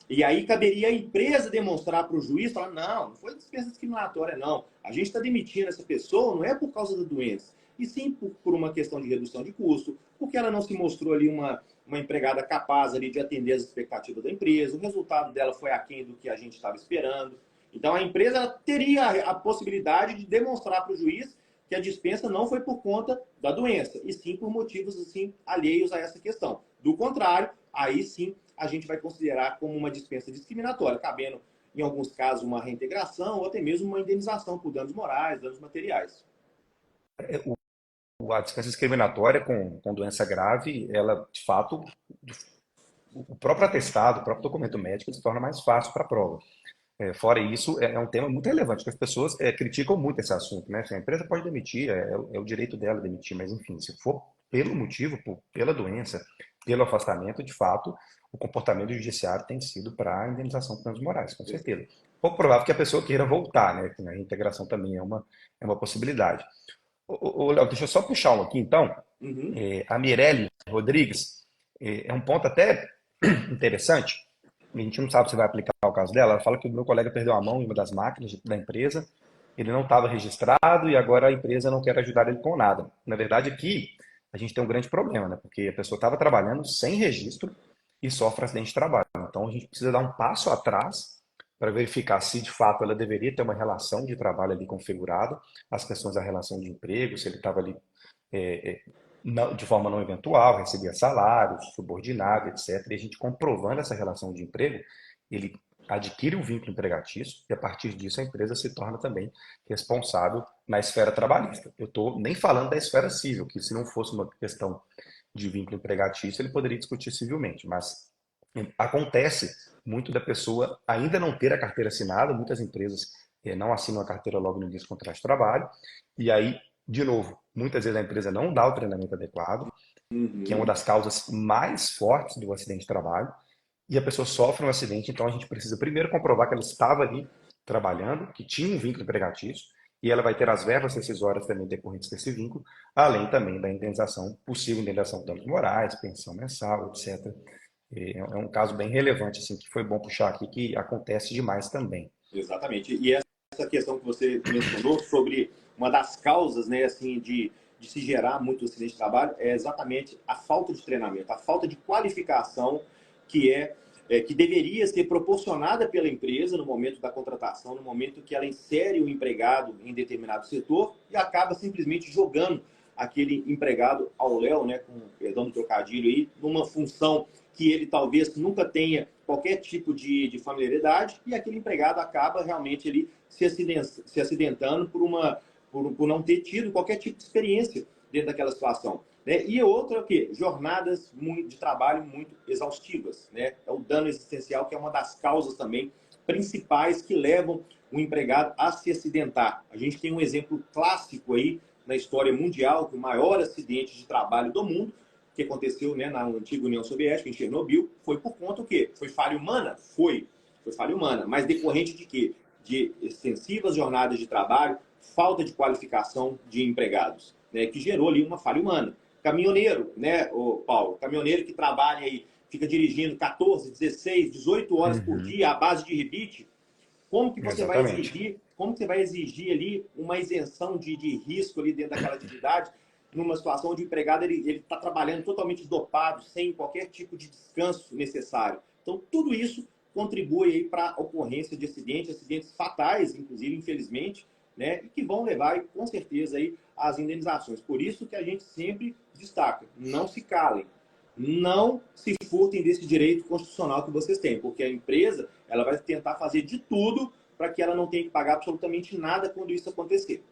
E aí caberia a empresa demonstrar para o juiz, falar, não foi dispensa discriminatória, não. A gente está demitindo essa pessoa, não é por causa da doença. e sim por uma questão de redução de custo, porque ela não se mostrou ali uma empregada capaz ali de atender as expectativas da empresa, o resultado dela foi aquém do que a gente estava esperando. Então a empresa teria a possibilidade de demonstrar para o juiz que a dispensa não foi por conta da doença, e sim por motivos assim, alheios a essa questão. Do contrário, aí sim a gente vai considerar como uma dispensa discriminatória, cabendo, em alguns casos, uma reintegração ou até mesmo uma indenização por danos morais, danos materiais. A dispensa discriminatória com doença grave, ela, de fato, o próprio atestado, o próprio documento médico se torna mais fácil para a prova. Fora isso, é um tema muito relevante, que as pessoas criticam muito esse assunto, né? Se a empresa pode demitir, é o direito dela demitir, mas enfim, se for pelo motivo, pela doença, pelo afastamento, de fato, o comportamento judiciário tem sido para a indenização por danos morais, com certeza. Pouco provável que a pessoa queira voltar, né? A reintegração também é uma possibilidade. Léo, deixa eu só puxar um aqui, então. Uhum. A Mirelle Rodrigues é um ponto até interessante. A gente não sabe se vai aplicar o caso dela. Ela fala que o meu colega perdeu a mão em uma das máquinas da empresa, ele não estava registrado e agora a empresa não quer ajudar ele com nada. Na verdade, aqui a gente tem um grande problema, né? Porque a pessoa estava trabalhando sem registro e sofre acidente de trabalho. Então a gente precisa dar um passo atrás para verificar se de fato ela deveria ter uma relação de trabalho ali configurada, as questões da relação de emprego, se ele estava ali de forma não eventual, recebia salário, subordinado, etc. E a gente comprovando essa relação de emprego, ele adquire o vínculo empregatício e a partir disso a empresa se torna também responsável na esfera trabalhista. Eu estou nem falando da esfera civil, que se não fosse uma questão de vínculo empregatício, ele poderia discutir civilmente, mas acontece muito da pessoa ainda não ter a carteira assinada, muitas empresas não assinam a carteira logo no início do contrato de trabalho, e aí, de novo, muitas vezes a empresa não dá o treinamento adequado, que é uma Uhum. das causas mais fortes do acidente de trabalho, e a pessoa sofre um acidente, então a gente precisa primeiro comprovar que ela estava ali trabalhando, que tinha um vínculo empregatício, e ela vai ter as verbas rescisórias também decorrentes desse vínculo, além também da indenização, possível indenização de danos morais, pensão mensal, etc. É um caso bem relevante, assim, que foi bom puxar aqui, que acontece demais também. Exatamente. E essa questão que você mencionou sobre uma das causas, né, assim, de se gerar muito acidente de trabalho é exatamente a falta de treinamento, a falta de qualificação que que deveria ser proporcionada pela empresa no momento da contratação, no momento que ela insere o empregado em determinado setor e acaba simplesmente jogando aquele empregado ao léu, né, com perdão do trocadilho aí, numa função que ele talvez nunca tenha qualquer tipo de familiaridade e aquele empregado acaba realmente ele se acidentando por não ter tido qualquer tipo de experiência dentro daquela situação. Né? E outra é o quê? Jornadas de trabalho muito exaustivas. Né? É o dano existencial, que é uma das causas também principais que levam o empregado a se acidentar. A gente tem um exemplo clássico aí na história mundial, que o maior acidente de trabalho do mundo, que aconteceu, né, na antiga União Soviética, em Chernobyl, foi por conta do quê? Foi falha humana? Foi falha humana. Mas decorrente de quê? De extensivas jornadas de trabalho, falta de qualificação de empregados, né, que gerou ali uma falha humana. Caminhoneiro, né, o Paulo? Caminhoneiro que trabalha aí, fica dirigindo 14, 16, 18 horas por Uhum. dia à base de rebite. Como que você vai Exatamente. exigir, como que você vai exigir ali uma isenção de risco ali dentro daquela atividade, numa situação onde o empregado ele está trabalhando totalmente dopado, sem qualquer tipo de descanso necessário. Então, tudo isso contribui para a ocorrência de acidentes, acidentes fatais, inclusive, infelizmente, né, e que vão levar, com certeza, aí, às indenizações. Por isso que a gente sempre destaca, não se calem, não se furtem desse direito constitucional que vocês têm, porque a empresa ela vai tentar fazer de tudo para que ela não tenha que pagar absolutamente nada quando isso acontecer.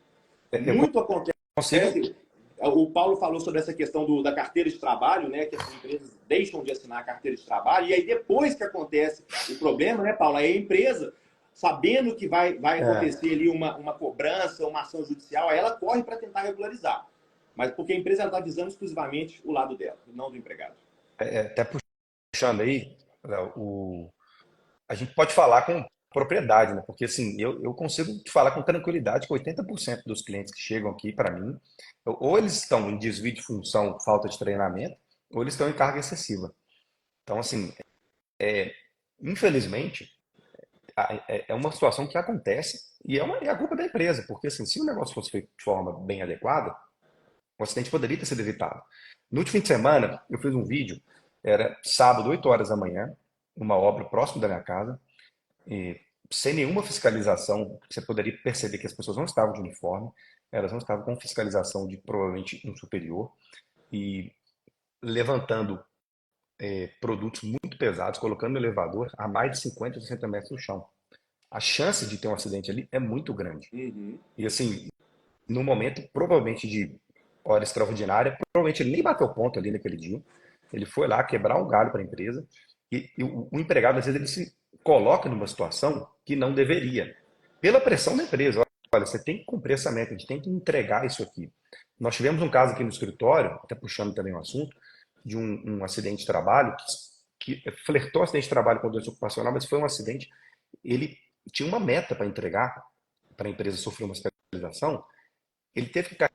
Eu Muito acontece. consigo. O Paulo falou sobre essa questão da carteira de trabalho, né? Que as empresas deixam de assinar a carteira de trabalho, e aí depois que acontece o problema, né, Paulo? Aí a empresa, sabendo que vai É, acontecer ali uma cobrança, uma ação judicial, aí ela corre para tentar regularizar. Mas porque a empresa está visando exclusivamente o lado dela, não do empregado. até puxando aí, Léo, a gente pode falar com propriedade, né? Porque assim, eu consigo te falar com tranquilidade que 80% dos clientes que chegam aqui para mim, ou eles estão em desvio de função, falta de treinamento, ou eles estão em carga excessiva. Então, assim, infelizmente, é uma situação que acontece e é a culpa da empresa, porque assim, se o negócio fosse feito de forma bem adequada, O acidente poderia ter sido evitado. No último fim de semana, eu fiz um vídeo, era sábado, 8 horas da manhã, uma obra próximo da minha casa, e sem nenhuma fiscalização, você poderia perceber que as pessoas não estavam de uniforme, elas não estavam com fiscalização de provavelmente um superior, e levantando produtos muito pesados, colocando no elevador a mais de 50, 60 metros do chão. A chance de ter um acidente ali é muito grande. Uhum. E assim, no momento, provavelmente de hora extraordinária, provavelmente ele nem bateu ponto ali naquele dia. Ele foi lá quebrar um galho para a empresa e o empregado, às vezes, ele se coloca numa situação que não deveria. Pela pressão da empresa. Olha, você tem que cumprir essa meta, a gente tem que entregar isso aqui. Nós tivemos um caso aqui no escritório, até puxando também o assunto, de um acidente de trabalho, que flertou acidente de trabalho com doença ocupacional, mas foi um acidente, ele tinha uma meta para entregar, para a empresa sofrer uma fiscalização, ele teve que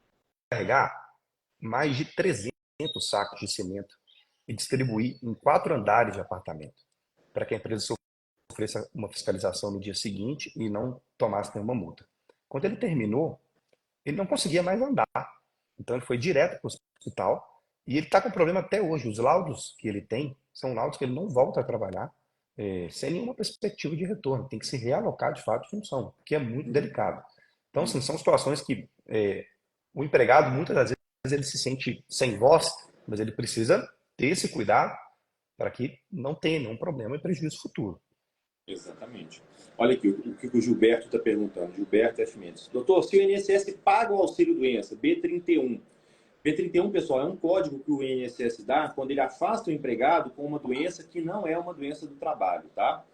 carregar mais de 300 sacos de cimento e distribuir em 4 andares de apartamento, para que a empresa sofresse uma fiscalização no dia seguinte e não tomasse nenhuma multa. Quando ele terminou, ele não conseguia mais andar. Então ele foi direto para o hospital e ele está com problema até hoje. Os laudos que ele tem são laudos que ele não volta a trabalhar sem nenhuma perspectiva de retorno. Tem que se realocar de fato de função, que é muito delicado. Então, assim, são situações que o empregado, muitas das vezes, ele se sente sem voz, mas ele precisa ter esse cuidado para que não tenha nenhum problema e prejuízo futuro. Exatamente. Olha aqui o que o Gilberto está perguntando. Gilberto F. Mendes. Doutor, se o INSS paga o auxílio-doença B31, B31, pessoal, é um código que o INSS dá quando ele afasta o empregado com uma doença que não é uma doença do trabalho, tá?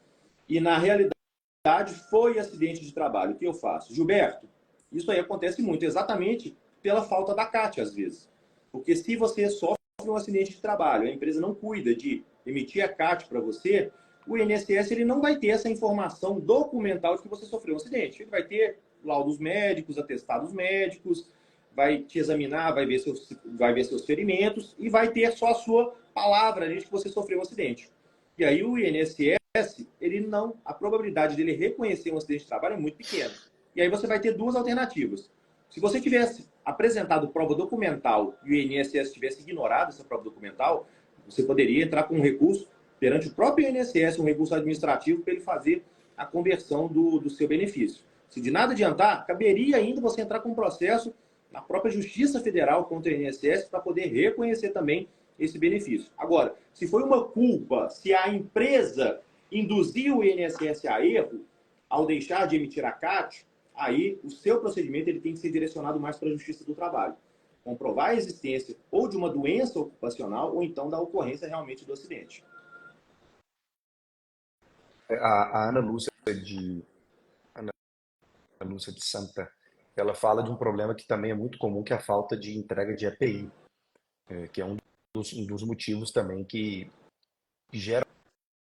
E na realidade foi acidente de trabalho. O que eu faço? Gilberto, isso aí acontece muito, exatamente pela falta da CAT, às vezes. Porque se você sofre um acidente de trabalho, a empresa não cuida de emitir a CAT para você, o INSS ele não vai ter essa informação documental de que você sofreu um acidente. Ele vai ter laudos médicos, atestados médicos, vai te examinar, vai ver seus ferimentos e vai ter só a sua palavra de que você sofreu um acidente. E aí o INSS, ele não, a probabilidade dele reconhecer um acidente de trabalho é muito pequena. E aí você vai ter duas alternativas. Se você tivesse apresentado prova documental e o INSS tivesse ignorado essa prova documental, você poderia entrar com um recurso perante o próprio INSS, um recurso administrativo, para ele fazer a conversão do seu benefício. Se de nada adiantar, caberia ainda você entrar com um processo na própria Justiça Federal contra o INSS para poder reconhecer também esse benefício. Agora, se foi uma culpa, se a empresa induziu o INSS a erro ao deixar de emitir a CAT, aí o seu procedimento ele tem que ser direcionado mais para a Justiça do Trabalho. Comprovar a existência ou de uma doença ocupacional ou então da ocorrência realmente do acidente. A Ana Lúcia de Santa, ela fala de um problema que também é muito comum, que é a falta de entrega de EPI, que é um dos motivos também que gera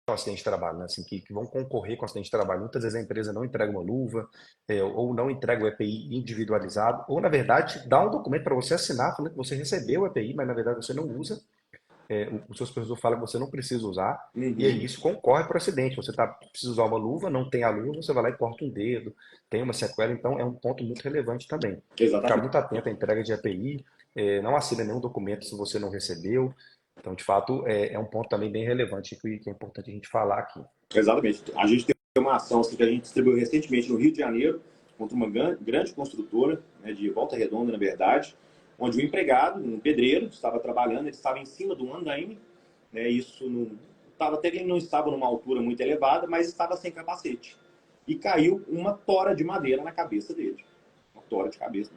um acidente de trabalho, né? Assim, que vão concorrer com o acidente de trabalho. Muitas vezes a empresa não entrega uma luva, ou não entrega o EPI individualizado, ou na verdade dá um documento para você assinar falando que você recebeu o EPI, mas na verdade você não usa. O seu supervisor fala que você não precisa usar, e aí isso concorre para o acidente. Você precisa usar uma luva, não tem a luva, você vai lá e corta um dedo, tem uma sequela, então é um ponto muito relevante também. Ficar Exatamente. muito atento à entrega de EPI, não assina nenhum documento se você não recebeu. Então, de fato, é um ponto também bem relevante que é importante a gente falar aqui. Exatamente. A gente tem uma ação assim, que a gente distribuiu recentemente no Rio de Janeiro contra uma grande construtora, né, de Volta Redonda, na verdade, onde o empregado, um pedreiro, estava trabalhando, ele estava em cima de um andaime, né, isso não estava até que ele não estava numa altura muito elevada, mas estava sem capacete. E caiu uma tora de madeira na cabeça dele. Uma tora de cabeça,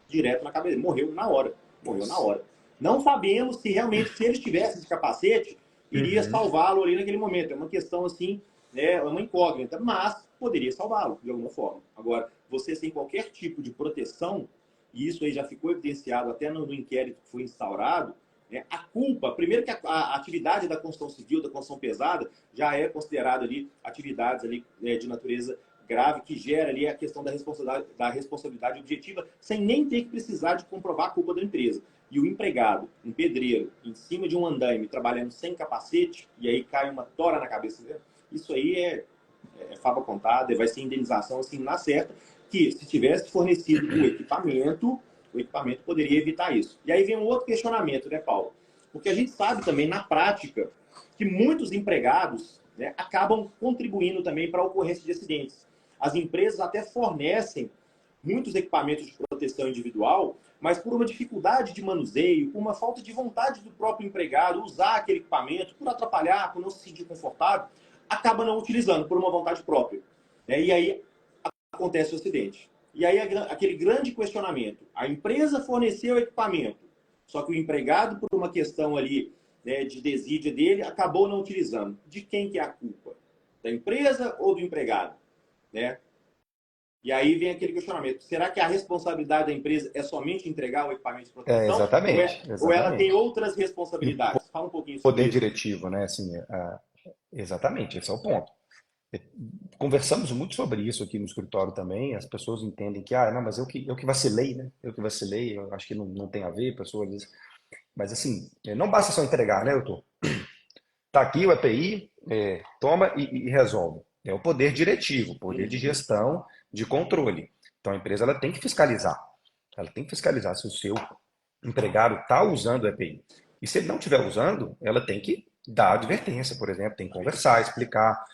direto na cabeça. Morreu na hora. Morreu na hora. Não sabemos se realmente, se ele estivesse de capacete, iria salvá-lo ali naquele momento. É uma questão assim, né, é uma incógnita, mas poderia salvá-lo de alguma forma. Agora, você sem qualquer tipo de proteção, e isso aí já ficou evidenciado até no inquérito que foi instaurado, né, a culpa, primeiro que a atividade da construção civil, da construção pesada, já é considerada ali atividades ali, de natureza grave, que gera ali a questão da responsabilidade objetiva, sem nem ter que precisar de comprovar a culpa da empresa. E o empregado, um pedreiro, em cima de um andaime, trabalhando sem capacete, e aí cai uma tora na cabeça dele, isso aí é fava contada, vai ser indenização assim na certa, que se tivesse fornecido o equipamento, o equipamento poderia evitar isso. E aí vem um outro questionamento, né, Paulo? Porque a gente sabe também, na prática, que muitos empregados, né, acabam contribuindo também para a ocorrência de acidentes. As empresas até fornecem muitos equipamentos de proteção individual, mas por uma dificuldade de manuseio, por uma falta de vontade do próprio empregado usar aquele equipamento, por atrapalhar, por não se sentir confortável, acaba não utilizando por uma vontade própria. E aí acontece o acidente. E aí aquele grande questionamento. A empresa forneceu o equipamento, só que o empregado, por uma questão ali, né, de desídia dele, acabou não utilizando. De quem que é a culpa? Da empresa ou do empregado? Né? E aí vem aquele questionamento. Será que a responsabilidade da empresa é somente entregar o equipamento de proteção? Exatamente, Ou ela tem exatamente. outras E o responsabilidades? Fala um pouquinho sobre poder isso. diretivo, né? Assim, exatamente, esse é o ponto. Conversamos muito sobre isso aqui no escritório também. As pessoas entendem que, não, mas eu que vacilei, né? Eu que vacilei, eu acho que não tem a ver, pessoas dizem. Mas assim, não basta só entregar, né, doutor? Tá aqui o EPI, toma e resolve. É o poder diretivo, o poder de gestão, de controle. Então a empresa ela tem que fiscalizar. Ela tem que fiscalizar se o seu empregado está usando o EPI. E se ele não estiver usando, ela tem que dar advertência, por exemplo, tem que conversar, explicar.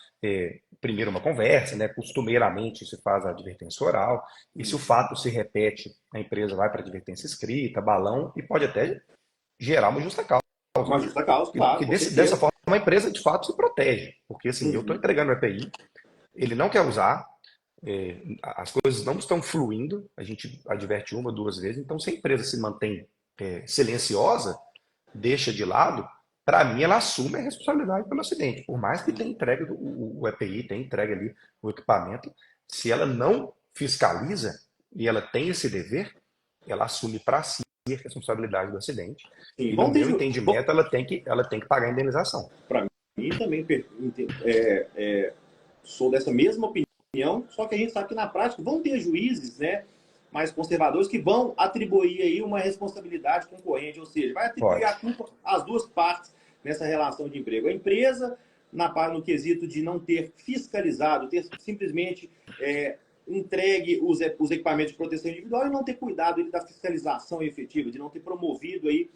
Primeiro uma conversa, né? Costumeiramente se faz a advertência oral. E se o fato se repete, a empresa vai para advertência escrita, balão, e pode até gerar uma justa causa. Uma justa causa, claro, com Dessa certeza. forma, a empresa de fato se protege. Porque assim, eu estou entregando o EPI, ele não quer usar, as coisas não estão fluindo, a gente adverte uma, duas vezes, então se a empresa se mantém silenciosa, deixa de lado, para mim ela assume a responsabilidade pelo acidente. Por mais que tenha entregue o EPI, tenha entregue ali o equipamento, se ela não fiscaliza e ela tem esse dever, ela assume para si a responsabilidade do acidente. Sim, E no vão ter meu entendimento, ela tem que pagar a indenização. para mim também sou dessa mesma opinião, só que a gente sabe que na prática vão ter juízes, né, mais conservadores que vão atribuir aí uma responsabilidade concorrente, ou seja, vai atribuir a Pode. culpa às duas partes nessa relação de emprego. A empresa, no quesito de não ter fiscalizado, ter simplesmente entregue os equipamentos de proteção individual e não ter cuidado da fiscalização efetiva, de não ter promovido aí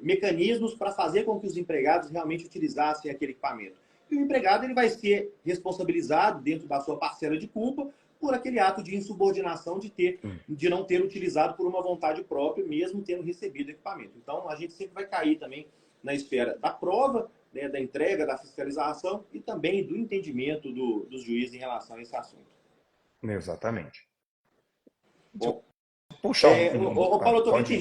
mecanismos para fazer com que os empregados realmente utilizassem aquele equipamento. E o empregado ele vai ser responsabilizado dentro da sua parcela de culpa por aquele ato de insubordinação de não ter utilizado por uma vontade própria, mesmo tendo recebido o equipamento. Então, a gente sempre vai cair também na esfera da prova, né, da entrega, da fiscalização e também do entendimento dos juízes em relação a esse assunto. Exatamente. Bom, Puxa Paulo, eu tô vendo pode que ir.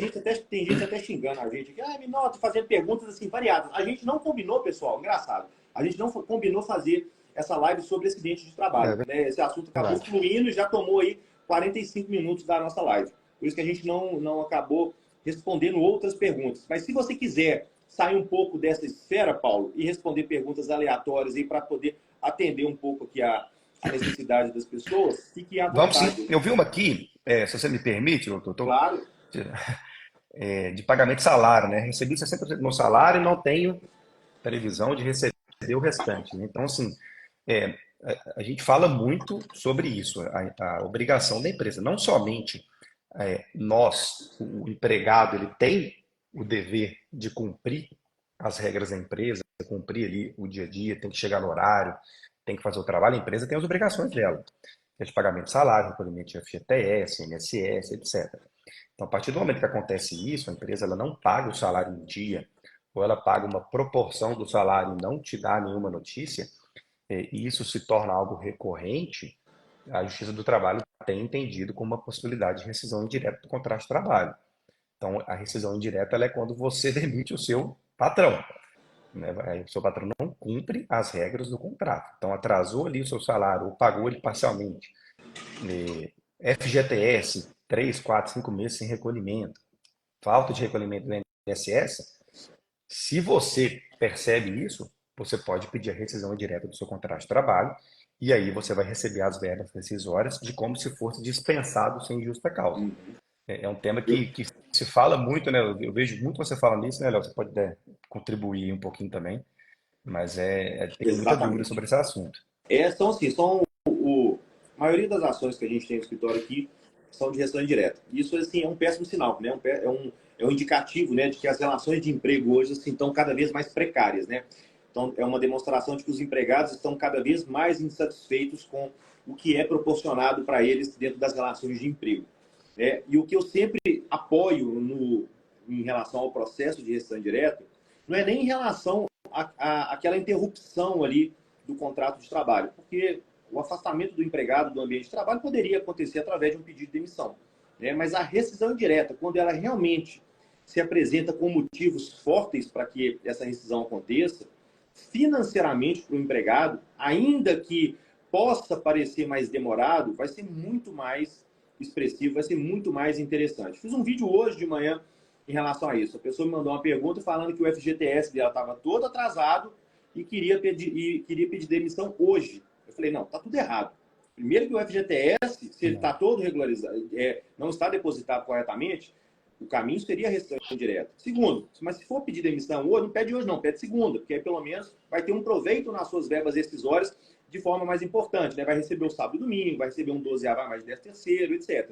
tem gente até xingando a gente aqui. Me nota, fazendo perguntas assim variadas. A gente não combinou, pessoal, engraçado. A gente não combinou fazer essa live sobre acidente de trabalho. É Né? Esse assunto acabou verdade. fluindo e já tomou aí 45 minutos da nossa live. Por isso que a gente não acabou respondendo outras perguntas. Mas se você quiser sair um pouco dessa esfera, Paulo, e responder perguntas aleatórias aí para poder atender um pouco aqui a necessidade das pessoas, fique à Vamos sim. vontade. Eu vi uma aqui, se você me permite, doutor, Claro. de pagamento de salário, né? Recebi 60% do meu salário e não tenho previsão de receber o restante, né? Então, assim, é, a gente fala muito sobre isso, a obrigação da empresa. Não somente nós, o empregado, ele tem o dever de cumprir as regras da empresa, cumprir ali o dia a dia, tem que chegar no horário, tem que fazer o trabalho, a empresa tem as obrigações dela, que é de pagamento de salário, recolhimento de FGTS, INSS, etc. Então, a partir do momento que acontece isso, a empresa ela não paga o salário em dia, ou ela paga uma proporção do salário e não te dá nenhuma notícia, e isso se torna algo recorrente, a Justiça do Trabalho tem entendido como uma possibilidade de rescisão indireta do contrato de trabalho. Então, a rescisão indireta ela é quando você demite o seu patrão. Né? Aí o seu patrão não cumpre as regras do contrato. Então, atrasou ali o seu salário, ou pagou ele parcialmente. FGTS, 3, 4, 5 meses sem recolhimento. Falta de recolhimento do INSS. Se você percebe isso, você pode pedir a rescisão direta do seu contrato de trabalho e aí você vai receber as verbas rescisórias de como se fosse dispensado sem justa causa. É um tema que se fala muito, né? Eu vejo muito você falando nisso, né, Léo? Você pode contribuir um pouquinho também, mas tem muita dúvida Exatamente. sobre esse assunto. São assim, a maioria das ações que a gente tem no escritório aqui são de gestão indireta. Isso, assim, é um péssimo sinal, né? É um indicativo, né, de que as relações de emprego hoje, assim, estão cada vez mais precárias, né? Então, é uma demonstração de que os empregados estão cada vez mais insatisfeitos com o que é proporcionado para eles dentro das relações de emprego. E o que eu sempre apoio em relação ao processo de gestão indireta não é nem em relação àquela interrupção ali do contrato de trabalho, porque o afastamento do empregado do ambiente de trabalho poderia acontecer através de um pedido de demissão, né? Mas a rescisão indireta, quando ela realmente se apresenta com motivos fortes para que essa rescisão aconteça, financeiramente para o empregado, ainda que possa parecer mais demorado, vai ser muito mais expressivo, vai ser muito mais interessante. Fiz um vídeo hoje de manhã em relação a isso. A pessoa me mandou uma pergunta falando que o FGTS dela estava todo atrasado e queria pedir demissão hoje. Eu falei, não, está tudo errado. Primeiro que o FGTS, se ele está todo regularizado, não está depositado corretamente, o caminho seria a rescisão indireta. Segundo, mas se for pedir demissão hoje, não pede hoje não, pede segunda, porque aí pelo menos vai ter um proveito nas suas verbas rescisórias de forma mais importante, né? Vai receber o sábado e domingo, vai receber um 12º a mais de 13º, etc.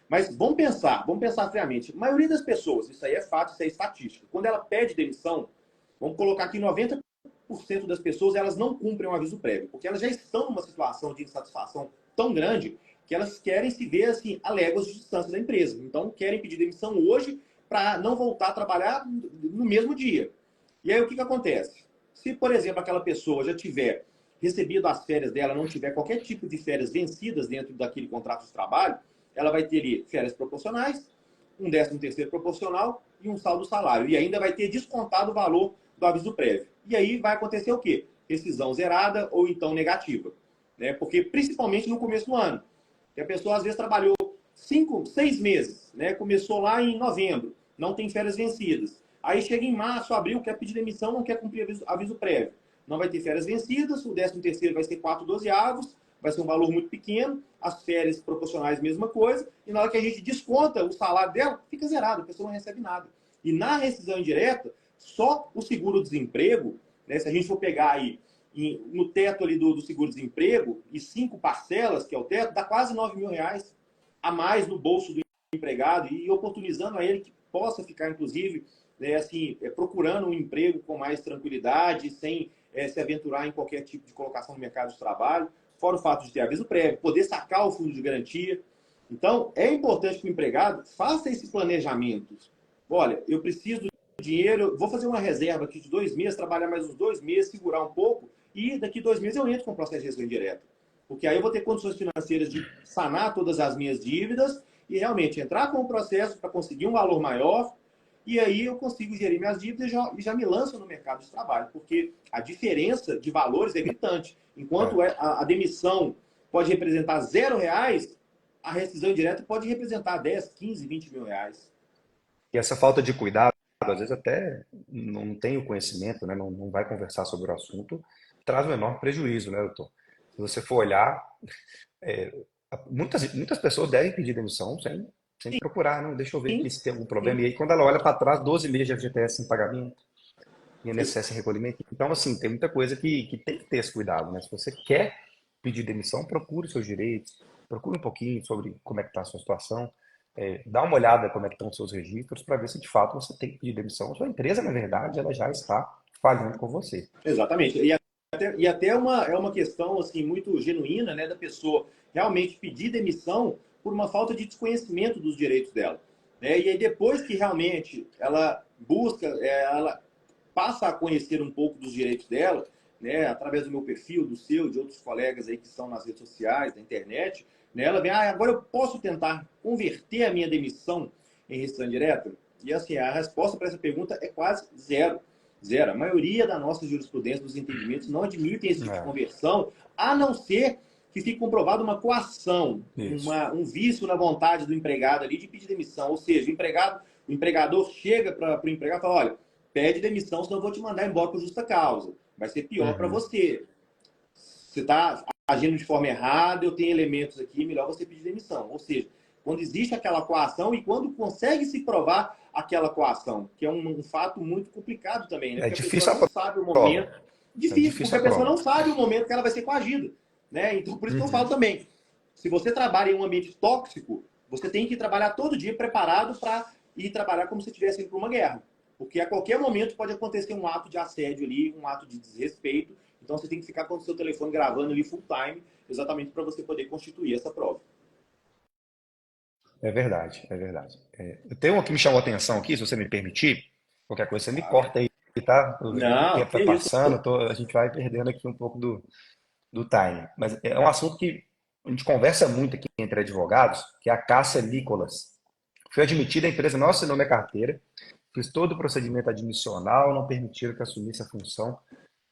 Mas vamos pensar friamente. A maioria das pessoas, isso aí é fato, isso é estatística. Quando ela pede demissão, vamos colocar aqui 90% das pessoas, elas não cumprem um aviso prévio, porque elas já estão numa situação de insatisfação tão grande que elas querem se ver assim, a léguas de distância da empresa. Então, querem pedir demissão hoje para não voltar a trabalhar no mesmo dia. E aí, o que acontece? Se, por exemplo, aquela pessoa já tiver recebido as férias dela, não tiver qualquer tipo de férias vencidas dentro daquele contrato de trabalho, ela vai ter ali férias proporcionais, um 13º proporcional e um saldo salário. E ainda vai ter descontado o valor do aviso prévio. E aí vai acontecer o quê? Rescisão zerada ou então negativa. Né? Porque, principalmente no começo do ano, que a pessoa às vezes trabalhou 5, 6 meses, né? Começou lá em novembro, não tem férias vencidas. Aí chega em março, abril, quer pedir demissão, não quer cumprir aviso prévio. Não vai ter férias vencidas, o 13º vai ser 4 dozeavos, vai ser um valor muito pequeno, as férias proporcionais, mesma coisa, e na hora que a gente desconta o salário dela, fica zerado, a pessoa não recebe nada. E na rescisão indireta, só o seguro-desemprego, né, se a gente for pegar aí no teto ali do seguro-desemprego, e 5 parcelas, que é o teto, dá quase R$ 9.000 a mais no bolso do empregado e oportunizando a ele que possa ficar, inclusive, né, assim, procurando um emprego com mais tranquilidade, sem se aventurar em qualquer tipo de colocação no mercado de trabalho, fora o fato de ter aviso prévio, poder sacar o fundo de garantia. Então, é importante que o empregado faça esse planejamento. Olha, eu preciso de dinheiro, vou fazer uma reserva aqui de 2 meses, trabalhar mais uns 2 meses, segurar um pouco, e daqui 2 meses eu entro com o processo de rescisão indireta. Porque aí eu vou ter condições financeiras de sanar todas as minhas dívidas e realmente entrar com o processo para conseguir um valor maior, e aí eu consigo gerir minhas dívidas e já me lanço no mercado de trabalho, porque a diferença de valores é gritante. Enquanto a demissão pode representar R$ 0, a rescisão indireta pode representar 10, 15, R$ 20.000. E essa falta de cuidado, às vezes até não tem o conhecimento, né? Não vai conversar sobre o assunto, traz um enorme prejuízo, né, doutor? Se você for olhar, é, muitas pessoas devem pedir demissão sem procurar, não, deixa eu ver aqui Sim, se tem algum problema. sim. E aí, quando ela olha para trás, 12 meses de FGTS sem pagamento, INSS sem recolhimento. Então, assim, tem muita coisa que tem que ter esse cuidado, né? Se você quer pedir demissão, procure seus direitos, procure um pouquinho sobre como é que está a sua situação, dá uma olhada como é que estão os seus registros para ver se de fato você tem que pedir demissão. A sua empresa, na verdade, ela já está falhando com você. Exatamente. E até é uma questão assim, muito genuína, né, da pessoa realmente pedir demissão por uma falta de desconhecimento dos direitos dela. Né? E aí depois que realmente ela busca, ela passa a conhecer um pouco dos direitos dela, né, através do meu perfil, do seu, de outros colegas aí que estão nas redes sociais, na internet, né, ela vem, agora eu posso tentar converter a minha demissão em rescisão direta? E assim, a resposta para essa pergunta é quase zero. Zero. A maioria da nossa jurisprudência, dos entendimentos, não admitem esse tipo de conversão, a não ser que fique comprovada uma coação, um vício na vontade do empregado ali de pedir demissão. Ou seja, o empregador chega para o empregado e fala, olha, pede demissão, senão eu vou te mandar embora por justa causa. Vai ser pior para você. Você está agindo de forma errada, eu tenho elementos aqui, melhor você pedir demissão. Ou seja, quando existe aquela coação e quando consegue se provar aquela coação, que é um fato muito complicado também, né? É Porque a difícil pessoa não a sabe o prova. momento. Difícil, porque a pessoa não sabe o momento que ela vai ser coagida. Né? Então, por isso que eu falo também, se você trabalha em um ambiente tóxico, você tem que trabalhar todo dia preparado para ir trabalhar como se estivesse indo para uma guerra. Porque a qualquer momento pode acontecer um ato de assédio ali, um ato de desrespeito. Então você tem que ficar com o seu telefone gravando ali full time, exatamente para você poder constituir essa prova. É verdade, é verdade. Eu tenho um que me chamou a atenção aqui, se você me permitir, qualquer coisa você me Claro. corta aí, tá? O Não, tempo que está isso. passando, a gente vai perdendo aqui um pouco do time. Mas é um assunto que a gente conversa muito aqui entre advogados, que é a caça Nicolas. Fui admitido, a empresa não assinou minha carteira, fiz todo o procedimento admissional, não permitiram que assumisse a função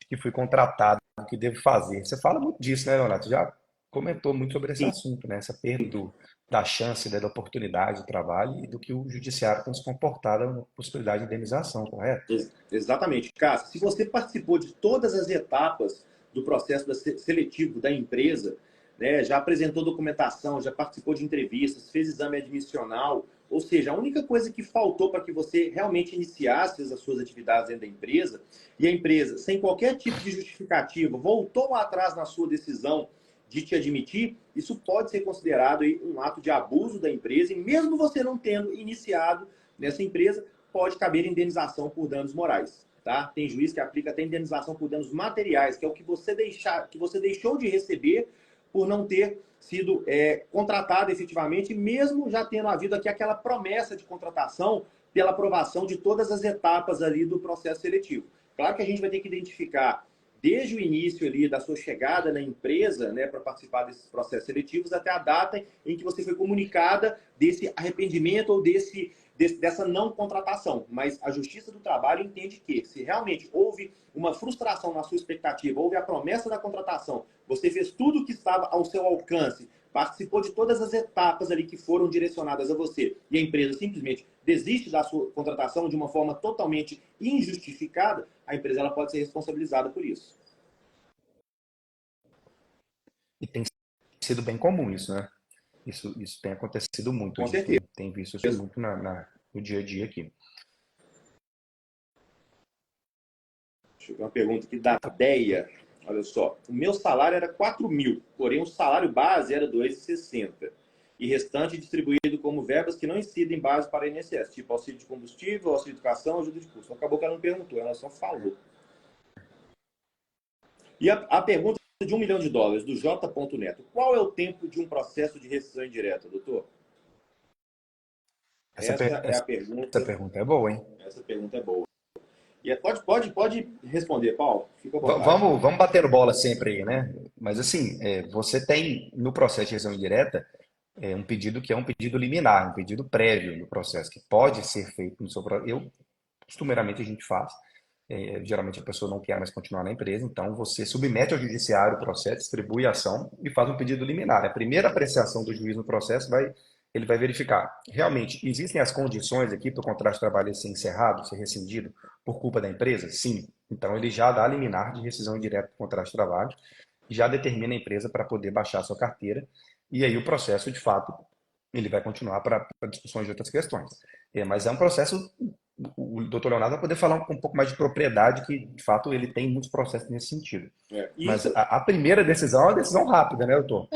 que fui contratado, o que devo fazer. Você fala muito disso, né, Leonardo? Você já comentou muito sobre esse Sim. assunto, né? Essa perda da chance, né, da oportunidade de trabalho e do que o judiciário tem se comportado na possibilidade de indenização, correto? Exatamente. Cássio, se você participou de todas as etapas do processo seletivo da empresa, né, já apresentou documentação, já participou de entrevistas, fez exame admissional, ou seja, a única coisa que faltou para que você realmente iniciasse as suas atividades dentro da empresa, e a empresa, sem qualquer tipo de justificativa, voltou atrás na sua decisão de te admitir, isso pode ser considerado aí um ato de abuso da empresa, e mesmo você não tendo iniciado nessa empresa, pode caber indenização por danos morais. Tá? Tem juiz que aplica até indenização por danos materiais, que é o que você deixou de receber por não ter sido contratado efetivamente, mesmo já tendo havido aqui aquela promessa de contratação pela aprovação de todas as etapas ali do processo seletivo. Claro que a gente vai ter que identificar desde o início ali da sua chegada na empresa, né, para participar desses processos seletivos, até a data em que você foi comunicada desse arrependimento ou dessa não contratação. Mas a Justiça do Trabalho entende que, se realmente houve uma frustração na sua expectativa, houve a promessa da contratação, você fez tudo o que estava ao seu alcance, participou de todas as etapas ali que foram direcionadas a você, e a empresa simplesmente desiste da sua contratação de uma forma totalmente injustificada, a empresa ela pode ser responsabilizada por isso. E tem sido bem comum isso, né? Isso tem acontecido muito. A Com gente certeza. tem visto isso muito no dia a dia aqui. Deixa eu ver uma pergunta aqui da Deia. Olha só, o meu salário era 4.000, porém o salário base era 2.60 e restante distribuído como verbas que não incidem base para INSS, tipo auxílio de combustível, auxílio de educação, ajuda de custo. Acabou que ela não perguntou, ela só falou. E a pergunta de $1 milhão do J. Neto. Qual é o tempo de um processo de rescisão indireta, doutor? Essa é a Essa pergunta. pergunta é boa, hein? Essa pergunta é boa. E pode responder, Paulo. Fica à vontade. Vamos batendo bola sempre aí, né? Mas assim, você tem no processo de rescisão indireta um pedido que é um pedido liminar, um pedido prévio no processo, que pode ser feito no seu processo. Costumeiramente a gente faz. Geralmente a pessoa não quer mais continuar na empresa, então você submete ao judiciário o processo, distribui a ação e faz um pedido liminar. A primeira apreciação do juiz no processo ele vai verificar. Realmente, existem as condições aqui para o contrato de trabalho ser encerrado, ser rescindido por culpa da empresa? Sim. Então ele já dá liminar de rescisão indireta do contrato de trabalho, já determina a empresa para poder baixar a sua carteira, e aí o processo, de fato, ele vai continuar para discussões de outras questões. Mas é um processo, o doutor Leonardo vai poder falar um pouco mais de propriedade, que de fato ele tem muitos processos nesse sentido. Mas Isso, a primeira decisão é uma decisão rápida, né, doutor?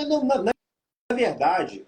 na verdade,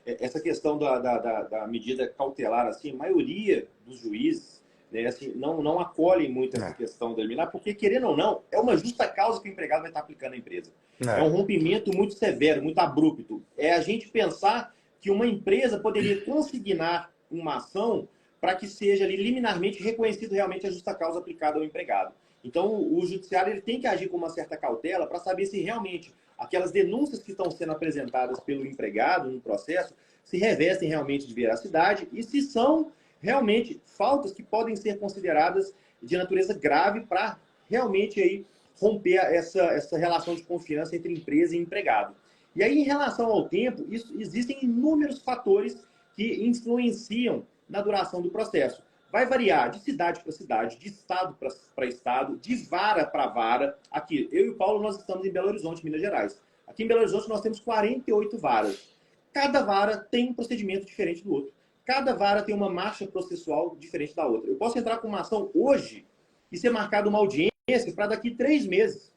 essa questão da medida cautelar, assim, a maioria dos juízes, né, assim, não acolhem muito essa questão da liminar, porque, querendo ou não, é uma justa causa que o empregado vai estar aplicando à empresa. É um rompimento muito severo, muito abrupto. É a gente pensar que uma empresa poderia consignar uma ação para que seja ali liminarmente reconhecido realmente a justa causa aplicada ao empregado. Então, o judiciário ele tem que agir com uma certa cautela para saber se realmente aquelas denúncias que estão sendo apresentadas pelo empregado no processo se revestem realmente de veracidade e se são realmente faltas que podem ser consideradas de natureza grave para realmente aí romper essa relação de confiança entre empresa e empregado. E aí, em relação ao tempo, existem inúmeros fatores que influenciam na duração do processo. Vai variar de cidade para cidade, de estado para estado, de vara para vara. Aqui, eu e o Paulo, nós estamos em Belo Horizonte, Minas Gerais. Aqui em Belo Horizonte nós temos 48 varas. Cada vara tem um procedimento diferente do outro. Cada vara tem uma marcha processual diferente da outra. Eu posso entrar com uma ação hoje e ser marcada uma audiência para daqui 3 meses.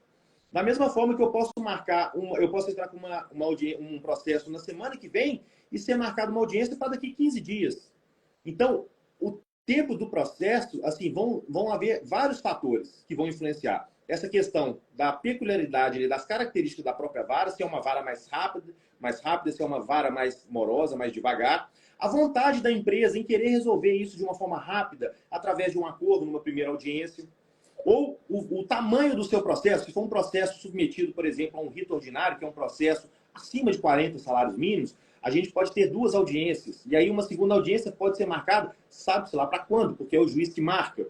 Da mesma forma que eu posso entrar com um processo na semana que vem e ser marcada uma audiência para daqui 15 dias. Então, o tempo do processo, assim, vão haver vários fatores que vão influenciar. Essa questão da peculiaridade, das características da própria vara, se é uma vara mais rápida, se é uma vara mais morosa, mais devagar. A vontade da empresa em querer resolver isso de uma forma rápida, através de um acordo numa primeira audiência. Ou o tamanho do seu processo, se for um processo submetido, por exemplo, a um rito ordinário, que é um processo acima de 40 salários mínimos, a gente pode ter 2 audiências. E aí uma segunda audiência pode ser marcada, sabe-se lá para quando, porque é o juiz que marca.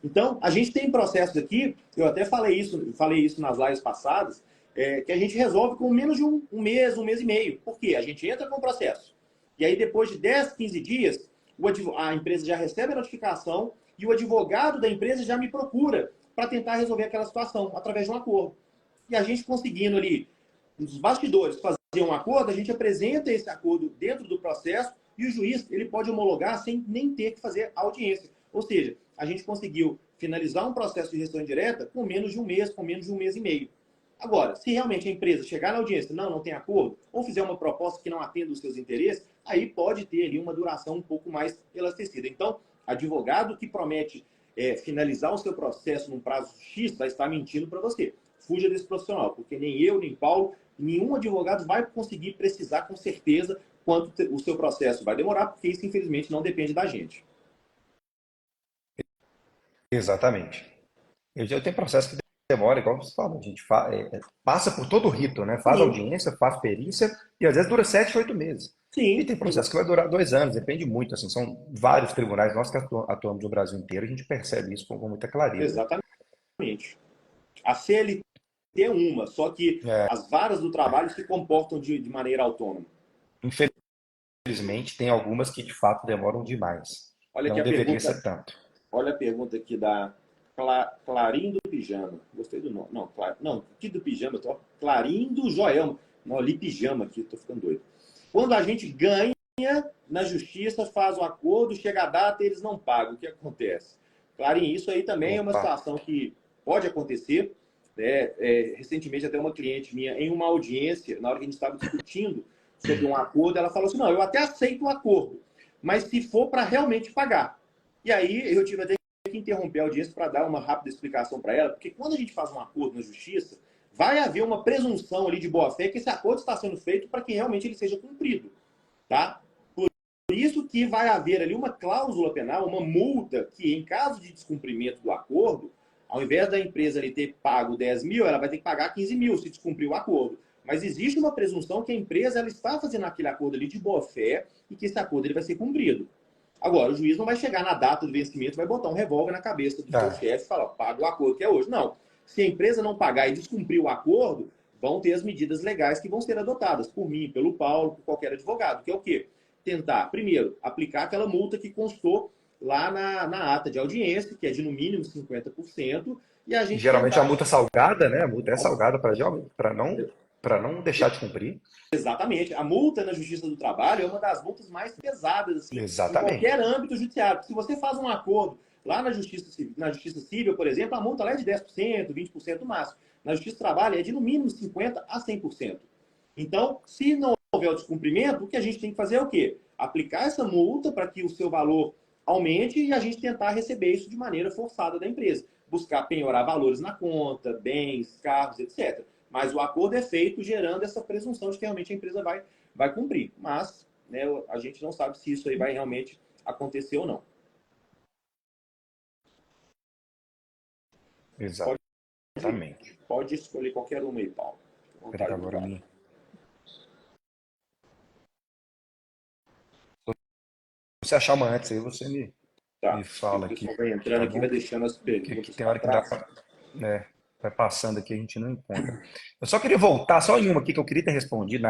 Então, a gente tem processos aqui, eu até falei isso nas lives passadas, que a gente resolve com menos de um mês e meio. Por quê? A gente entra com o processo. E aí, depois de 10, 15 dias, a empresa já recebe a notificação e o advogado da empresa já me procura para tentar resolver aquela situação através de um acordo. E a gente conseguindo ali, nos bastidores, fazer um acordo, a gente apresenta esse acordo dentro do processo e o juiz ele pode homologar sem nem ter que fazer audiência. Ou seja, a gente conseguiu finalizar um processo de gestão indireta com menos de um mês, com menos de um mês e meio. Agora, se realmente a empresa chegar na audiência, não tem acordo, ou fizer uma proposta que não atenda os seus interesses, aí pode ter ali uma duração um pouco mais elastecida. Então, advogado que promete finalizar o seu processo num prazo X vai estar mentindo para você. Fuja desse profissional, porque nem eu, nem Paulo, nenhum advogado vai conseguir precisar com certeza quanto o seu processo vai demorar, porque isso, infelizmente, não depende da gente. Exatamente. Eu tenho processo que demora, igual você falou, a gente passa por todo o rito, né? Faz Sim, audiência, faz perícia, e às vezes dura 7, 8 meses. E sim, tem sim. processo que vai durar 2 anos, depende muito, assim, são vários tribunais, nós que atuamos no Brasil inteiro, a gente percebe isso com muita clareza. Exatamente. A CLT é uma, só que É, as varas do trabalho se comportam de maneira autônoma. infelizmente, tem algumas que de fato demoram demais. Olha aqui Não a deveria pergunta, ser tanto. olha a pergunta aqui da Clarim do Pijama. Gostei do nome. Não, aqui do Pijama, tô Clarim do Joelma. Não, li Pijama aqui, tô ficando doido. Quando a gente ganha na justiça, faz o acordo, chega a data e eles não pagam. O que acontece? Clarim, isso aí também é uma Opa, situação que pode acontecer. Né? Recentemente, até uma cliente minha, em uma audiência, na hora que a gente estava discutindo sobre um acordo, ela falou assim, não, eu até aceito o acordo, mas se for para realmente pagar. E aí eu tive até que interromper a audiência para dar uma rápida explicação para ela, porque quando a gente faz um acordo na justiça, vai haver uma presunção ali de boa-fé que esse acordo está sendo feito para que realmente ele seja cumprido. Tá? Por isso que vai haver ali uma cláusula penal, uma multa, que em caso de descumprimento do acordo, ao invés da empresa ali ter pago 10 mil, ela vai ter que pagar 15 mil se descumprir o acordo. Mas existe uma presunção que a empresa ela está fazendo aquele acordo ali de boa fé e que esse acordo ele vai ser cumprido. Agora, o juiz não vai chegar na data do vencimento, vai botar um revólver na cabeça do seu ah, chefe e falar, paga o acordo que é hoje. Não. Se a empresa não pagar e descumprir o acordo, vão ter as medidas legais que vão ser adotadas por mim, pelo Paulo, por qualquer advogado, que é o quê? Tentar, primeiro, aplicar aquela multa que constou lá na ata de audiência, que é de no mínimo 50%, e a gente geralmente a tentar. multa salgada, né? A multa é salgada para não deixar de cumprir. Exatamente. A multa na Justiça do Trabalho é uma das multas mais pesadas, assim, em Exatamente. qualquer âmbito judiciário. Se você faz um acordo lá na Justiça Civil, por exemplo, a multa lá é de 10%, 20% no máximo. Na Justiça do Trabalho é de no mínimo 50% a 100%. Então, se não houver o descumprimento, o que a gente tem que fazer é o quê? Aplicar essa multa para que o seu valor aumente e a gente tentar receber isso de maneira forçada da empresa. Buscar penhorar valores na conta, bens, carros, etc. Mas o acordo é feito gerando essa presunção de que realmente a empresa vai cumprir. Mas, né, a gente não sabe se isso aí vai realmente acontecer ou não. Pode, Exatamente. pode escolher qualquer uma aí, Paulo. Fique à Espera que vontade, agora obrigado. você achar uma antes aí, você me Tá. E o fala aqui, pessoal vai entrando tá aqui, bom? vai deixando as Que perguntas tem para hora que dá trás. pra, né, vai passando aqui, a gente não encontra. Eu só queria voltar, só em uma aqui que eu queria ter respondido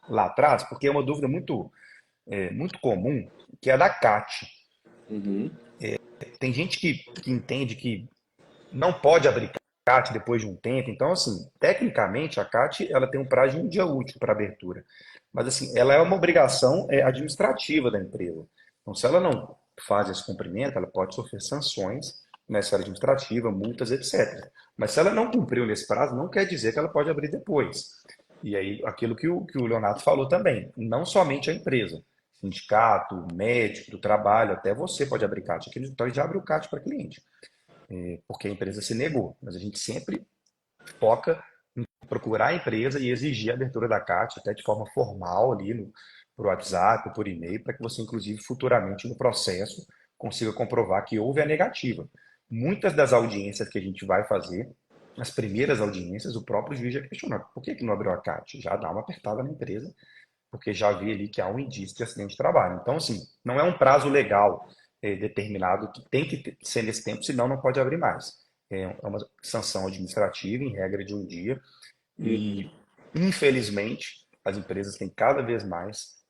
lá atrás, porque é uma dúvida muito comum, que é a da CAT. Uhum. Tem gente que entende que não pode abrir CAT depois de um tempo. Então, assim, tecnicamente, a CAT ela tem um prazo de um dia útil para abertura. Mas, assim, ela é uma obrigação administrativa da empresa. Então, se ela não faz esse cumprimento, ela pode sofrer sanções na esfera administrativa, multas, etc. Mas se ela não cumpriu nesse prazo, não quer dizer que ela pode abrir depois. E aí, aquilo que o Leonardo falou também, não somente a empresa, sindicato, médico do trabalho, até você pode abrir CAT. Aqui no escritório já abre o CAT para cliente, porque a empresa se negou. Mas a gente sempre foca em procurar a empresa e exigir a abertura da CAT, até de forma formal ali por WhatsApp, por e-mail, para que você, inclusive, futuramente no processo, consiga comprovar que houve a negativa. Muitas das audiências que a gente vai fazer, as primeiras audiências, o próprio juiz já questiona, por que que não abriu a CAT? Já dá uma apertada na empresa, porque já vi ali que há um indício de acidente de trabalho. Então, assim, não é um prazo legal determinado que tem que ser nesse tempo, senão não pode abrir mais. É uma sanção administrativa, em regra de um dia, Uhum. e, infelizmente, as empresas têm cada vez mais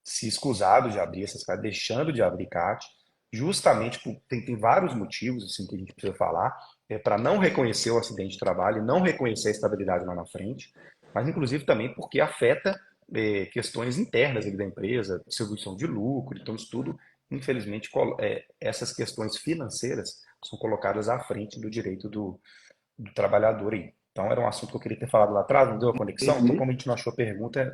se escusado de abrir essas cartas, deixando de abrir CAT, justamente tem vários motivos assim, que a gente precisa falar, para não reconhecer o acidente de trabalho, não reconhecer a estabilidade lá na frente, mas inclusive também porque afeta questões internas ali da empresa, distribuição de lucro, então isso tudo, infelizmente, essas questões financeiras são colocadas à frente do direito do trabalhador aí. Então era um assunto que eu queria ter falado lá atrás, não deu a conexão, então Uhum. como a gente não achou a pergunta,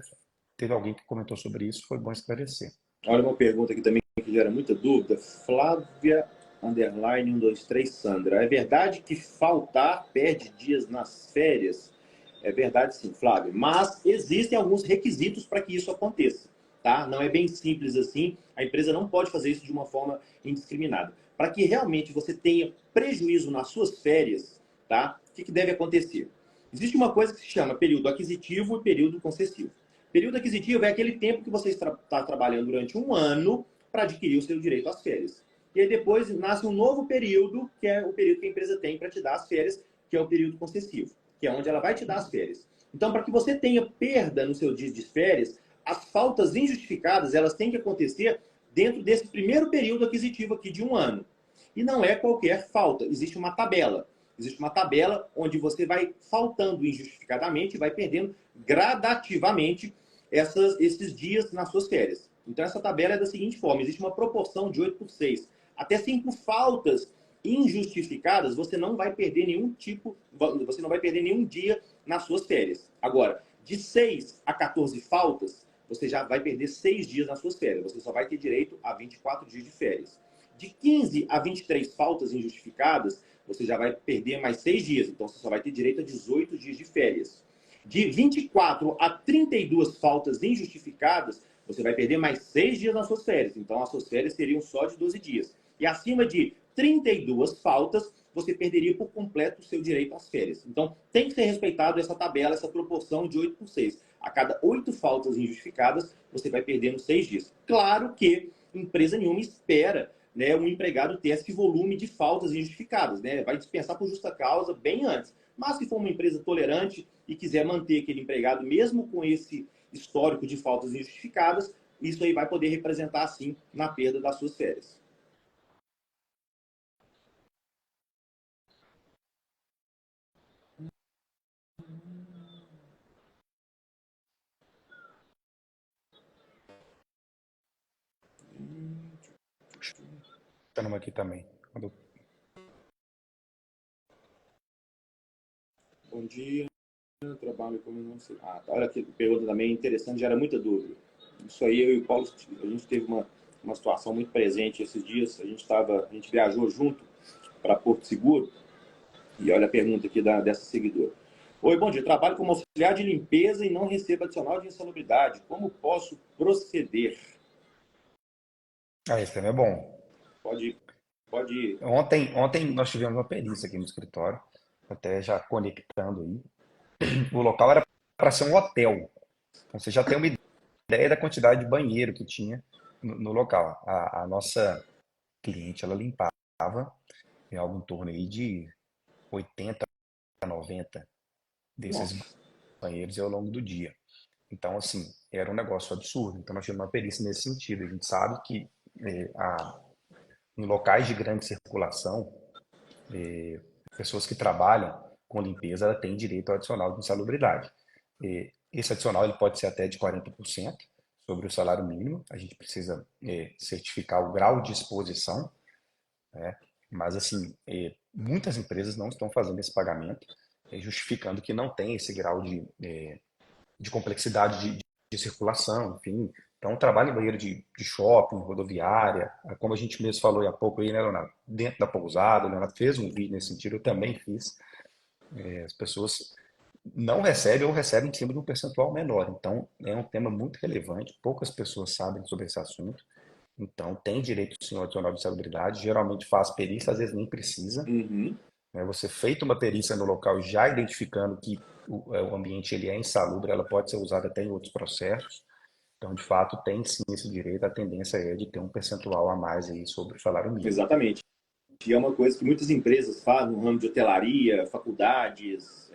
teve alguém que comentou sobre isso, foi bom esclarecer. Olha uma pergunta aqui também que gera muita dúvida. Flávia, underline 123 Sandra. É verdade que faltar perde dias nas férias? É verdade sim, Flávia. Mas existem alguns requisitos para que isso aconteça. Tá? Não é bem simples assim. A empresa não pode fazer isso de uma forma indiscriminada. Para que realmente você tenha prejuízo nas suas férias, tá? O que deve acontecer? Existe uma coisa que se chama período aquisitivo e período concessivo. Período aquisitivo é aquele tempo que você está trabalhando durante um ano para adquirir o seu direito às férias. E aí depois nasce um novo período, que é o período que a empresa tem para te dar as férias, que é o período concessivo, que é onde ela vai te dar as férias. Então, para que você tenha perda no seu dia de férias, as faltas injustificadas elas têm que acontecer dentro desse primeiro período aquisitivo aqui de um ano. E não é qualquer falta, existe uma tabela. Existe uma tabela onde você vai faltando injustificadamente e vai perdendo gradativamente esses dias nas suas férias. Então, essa tabela é da seguinte forma: existe uma proporção de 8 por 6. Até 5 faltas injustificadas, você não vai perder nenhum tipo, você não vai perder nenhum dia nas suas férias. Agora, de 6 a 14 faltas, você já vai perder 6 dias nas suas férias. Você só vai ter direito a 24 dias de férias. De 15 a 23 faltas injustificadas, você já vai perder mais 6 dias. Então, você só vai ter direito a 18 dias de férias. De 24 a 32 faltas injustificadas, você vai perder mais 6 dias nas suas férias. Então, as suas férias seriam só de 12 dias. E acima de 32 faltas, você perderia por completo o seu direito às férias. Então, tem que ser respeitado essa tabela, essa proporção de 8 por 6. A cada 8 faltas injustificadas, você vai perdendo 6 dias. Claro que empresa nenhuma espera, né, um empregado ter esse volume de faltas injustificadas. Né? Vai dispensar por justa causa bem antes. Mas se for uma empresa tolerante e quiser manter aquele empregado, mesmo com esse histórico de faltas injustificadas, isso aí vai poder representar, sim, na perda das suas férias. Estamos aqui também. Bom dia, trabalho como não sei. Ah, tá. Olha que pergunta também interessante, gera muita dúvida. Isso aí, eu e o Paulo, a gente teve uma situação muito presente esses dias. A gente viajou junto para Porto Seguro. E olha a pergunta aqui dessa seguidora. Oi, bom dia. Trabalho como auxiliar de limpeza e não recebo adicional de insalubridade. Como posso proceder? Esse tema é bom. Pode, pode. Ontem nós tivemos uma perícia aqui no escritório, até já conectando aí. O local era para ser um hotel. Então você já tem uma ideia da quantidade de banheiro que tinha no local. A nossa cliente, ela limpava em algo em torno aí de 80 a 90 desses Nossa. banheiros ao longo do dia. Então, assim, era um negócio absurdo. Então, nós tivemos uma perícia nesse sentido. A gente sabe que em locais de grande circulação, pessoas que trabalham com limpeza ela têm direito ao adicional de insalubridade. Esse adicional ele pode ser até de 40% sobre o salário mínimo. A gente precisa certificar o grau de exposição, né? Mas, assim, muitas empresas não estão fazendo esse pagamento, justificando que não tem esse grau de complexidade de circulação, enfim. Então, trabalho em banheiro de shopping, rodoviária, como a gente mesmo falou há pouco aí, né, Leonardo? Dentro da pousada, o Leonardo fez um vídeo nesse sentido, eu também fiz. As pessoas não recebem ou recebem em cima de um percentual menor. Então, é um tema muito relevante, poucas pessoas sabem sobre esse assunto. Então, tem direito sim ao adicional de salubridade, geralmente faz perícia, às vezes nem precisa, Uhum. né? Você feita uma perícia no local já identificando que o ambiente ele é insalubre, ela pode ser usada até em outros processos. Então, de fato, tem sim esse direito, a tendência é de ter um percentual a mais aí sobre o salário mínimo. Exatamente. E é uma coisa que muitas empresas fazem no ramo de hotelaria, faculdades,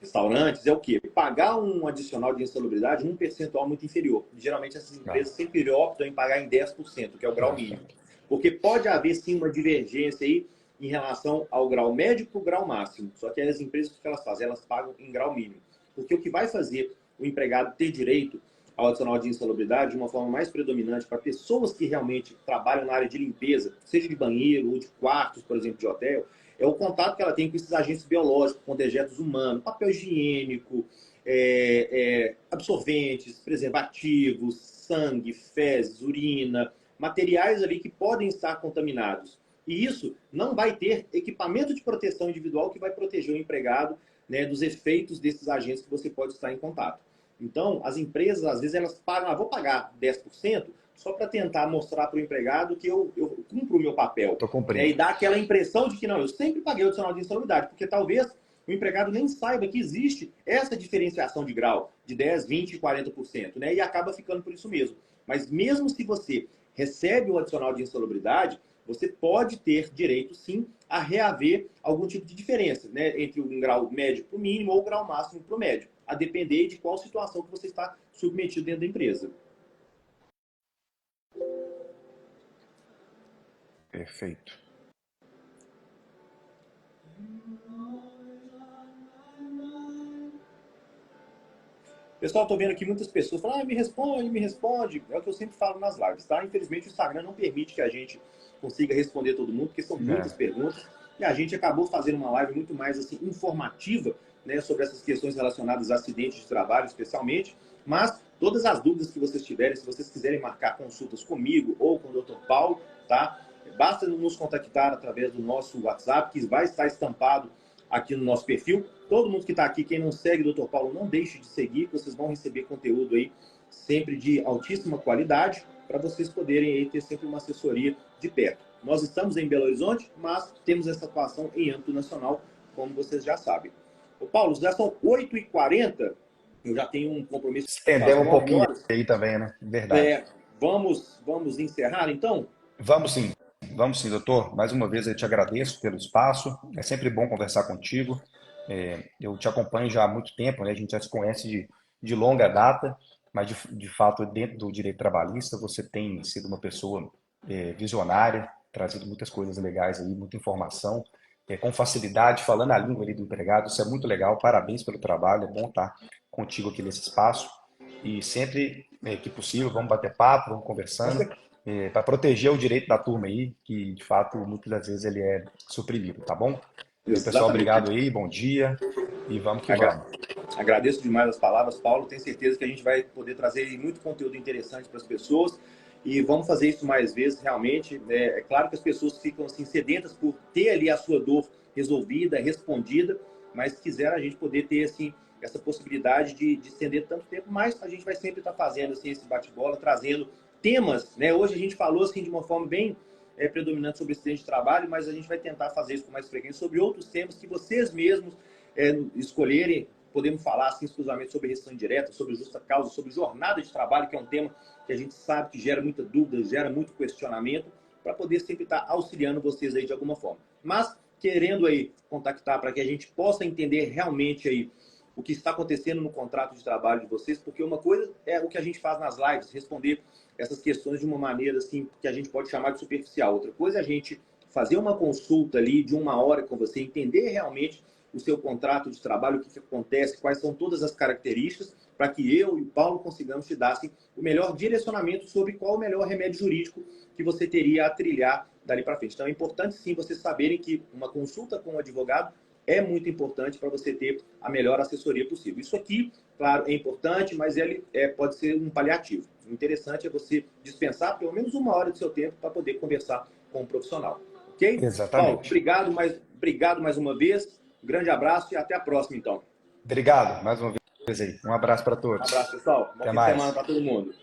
restaurantes, é o quê? Pagar um adicional de insalubridade num percentual muito inferior. Geralmente essas Ah, empresas sempre optam em pagar em 10%, que é o grau mínimo. 10%. Porque pode haver sim uma divergência aí em relação ao grau médio para o grau máximo. Só que as empresas, o que elas fazem? Elas pagam em grau mínimo. Porque o que vai fazer o empregado ter direito ao adicional de insalubridade de uma forma mais predominante para pessoas que realmente trabalham na área de limpeza, seja de banheiro ou de quartos, por exemplo, de hotel, é o contato que ela tem com esses agentes biológicos, com dejetos humanos, papel higiênico, absorventes, preservativos, sangue, fezes, urina, materiais ali que podem estar contaminados. E isso não vai ter equipamento de proteção individual que vai proteger o empregado, né, dos efeitos desses agentes que você pode estar em contato. Então, as empresas, às vezes, elas pagam, vou pagar 10% só para tentar mostrar para o empregado que eu cumpro o meu papel. Estou Né, e cumprindo. dar aquela impressão de que, não, eu sempre paguei o adicional de insalubridade, porque talvez o empregado nem saiba que existe essa diferenciação de grau, de 10, 20 e 40%, né, e acaba ficando por isso mesmo. Mas mesmo se você recebe o adicional de insalubridade, você pode ter direito, sim, a reaver algum tipo de diferença, né, entre um grau médio para o mínimo ou o grau máximo para o médio, a depender de qual situação que você está submetido dentro da empresa. Perfeito. Pessoal, estou vendo aqui muitas pessoas falando, me responde, me responde. É o que eu sempre falo nas lives, tá? Infelizmente o Instagram não permite que a gente consiga responder todo mundo, porque são muitas É. perguntas. E a gente acabou fazendo uma live muito mais assim, informativa, né, sobre essas questões relacionadas a acidentes de trabalho, especialmente. Mas todas as dúvidas que vocês tiverem, se vocês quiserem marcar consultas comigo ou com o Dr. Paulo, tá? Basta nos contactar através do nosso WhatsApp, que vai estar estampado aqui no nosso perfil. Todo mundo que está aqui, quem não segue o Dr. Paulo, não deixe de seguir, que vocês vão receber conteúdo aí sempre de altíssima qualidade, para vocês poderem aí ter sempre uma assessoria de perto. Nós estamos em Belo Horizonte, mas temos essa atuação em âmbito nacional, como vocês já sabem. Ô Paulo, já são 8h40, eu já tenho um compromisso às Estendemos um 9 pouquinho horas. aí também, né? Verdade. É, vamos encerrar, então? Vamos sim, vamos sim, doutor. Mais uma vez eu te agradeço pelo espaço. É sempre bom conversar contigo. Eu te acompanho já há muito tempo, né? A gente já se conhece de longa data, mas de fato, dentro do direito trabalhista, você tem sido uma pessoa visionária, trazido muitas coisas legais aí, muita informação, com facilidade, falando a língua ali do empregado. Isso é muito legal. Parabéns pelo trabalho. É bom estar contigo aqui nesse espaço. E sempre que possível, vamos bater papo, vamos conversando para proteger o direito da turma aí, que de fato muitas das vezes ele é suprimido, tá bom? Meu pessoal, Exatamente. obrigado aí, bom dia e vamos que vamos. Agradeço demais as palavras, Paulo. Tenho certeza que a gente vai poder trazer muito conteúdo interessante para as pessoas e vamos fazer isso mais vezes, realmente. É claro que as pessoas ficam assim, sedentas por ter ali a sua dor resolvida, respondida, mas se quiser a gente poder ter assim, essa possibilidade de estender tanto tempo, mas a gente vai sempre estar fazendo assim, esse bate-bola, trazendo temas. Né? Hoje a gente falou assim, de uma forma bem predominante sobre acidente de trabalho, mas a gente vai tentar fazer isso com mais frequência sobre outros temas que vocês mesmos escolherem. Podemos falar assim, exclusivamente sobre restrição indireta, sobre justa causa, sobre jornada de trabalho, que é um tema que a gente sabe que gera muita dúvida, gera muito questionamento, para poder sempre estar auxiliando vocês aí de alguma forma. Mas querendo aí contactar para que a gente possa entender realmente aí o que está acontecendo no contrato de trabalho de vocês, porque uma coisa é o que a gente faz nas lives, responder essas questões de uma maneira assim que a gente pode chamar de superficial. Outra coisa é a gente fazer uma consulta ali de 1 hora com você, entender realmente o seu contrato de trabalho, o que acontece, quais são todas as características, para que eu e o Paulo consigamos te dar assim, o melhor direcionamento sobre qual o melhor remédio jurídico que você teria a trilhar dali para frente. Então é importante sim vocês saberem que uma consulta com um advogado é muito importante para você ter a melhor assessoria possível. Isso aqui, claro, é importante, mas ele pode ser um paliativo. O interessante é você dispensar pelo menos 1 hora do seu tempo para poder conversar com um profissional. Ok? Paulo, Exatamente. obrigado mais uma vez. Um grande abraço e até a próxima, então. Obrigado mais uma vez aí. Um abraço para Um todos. abraço, pessoal. Bom Até fim de semana mais. para todo mundo.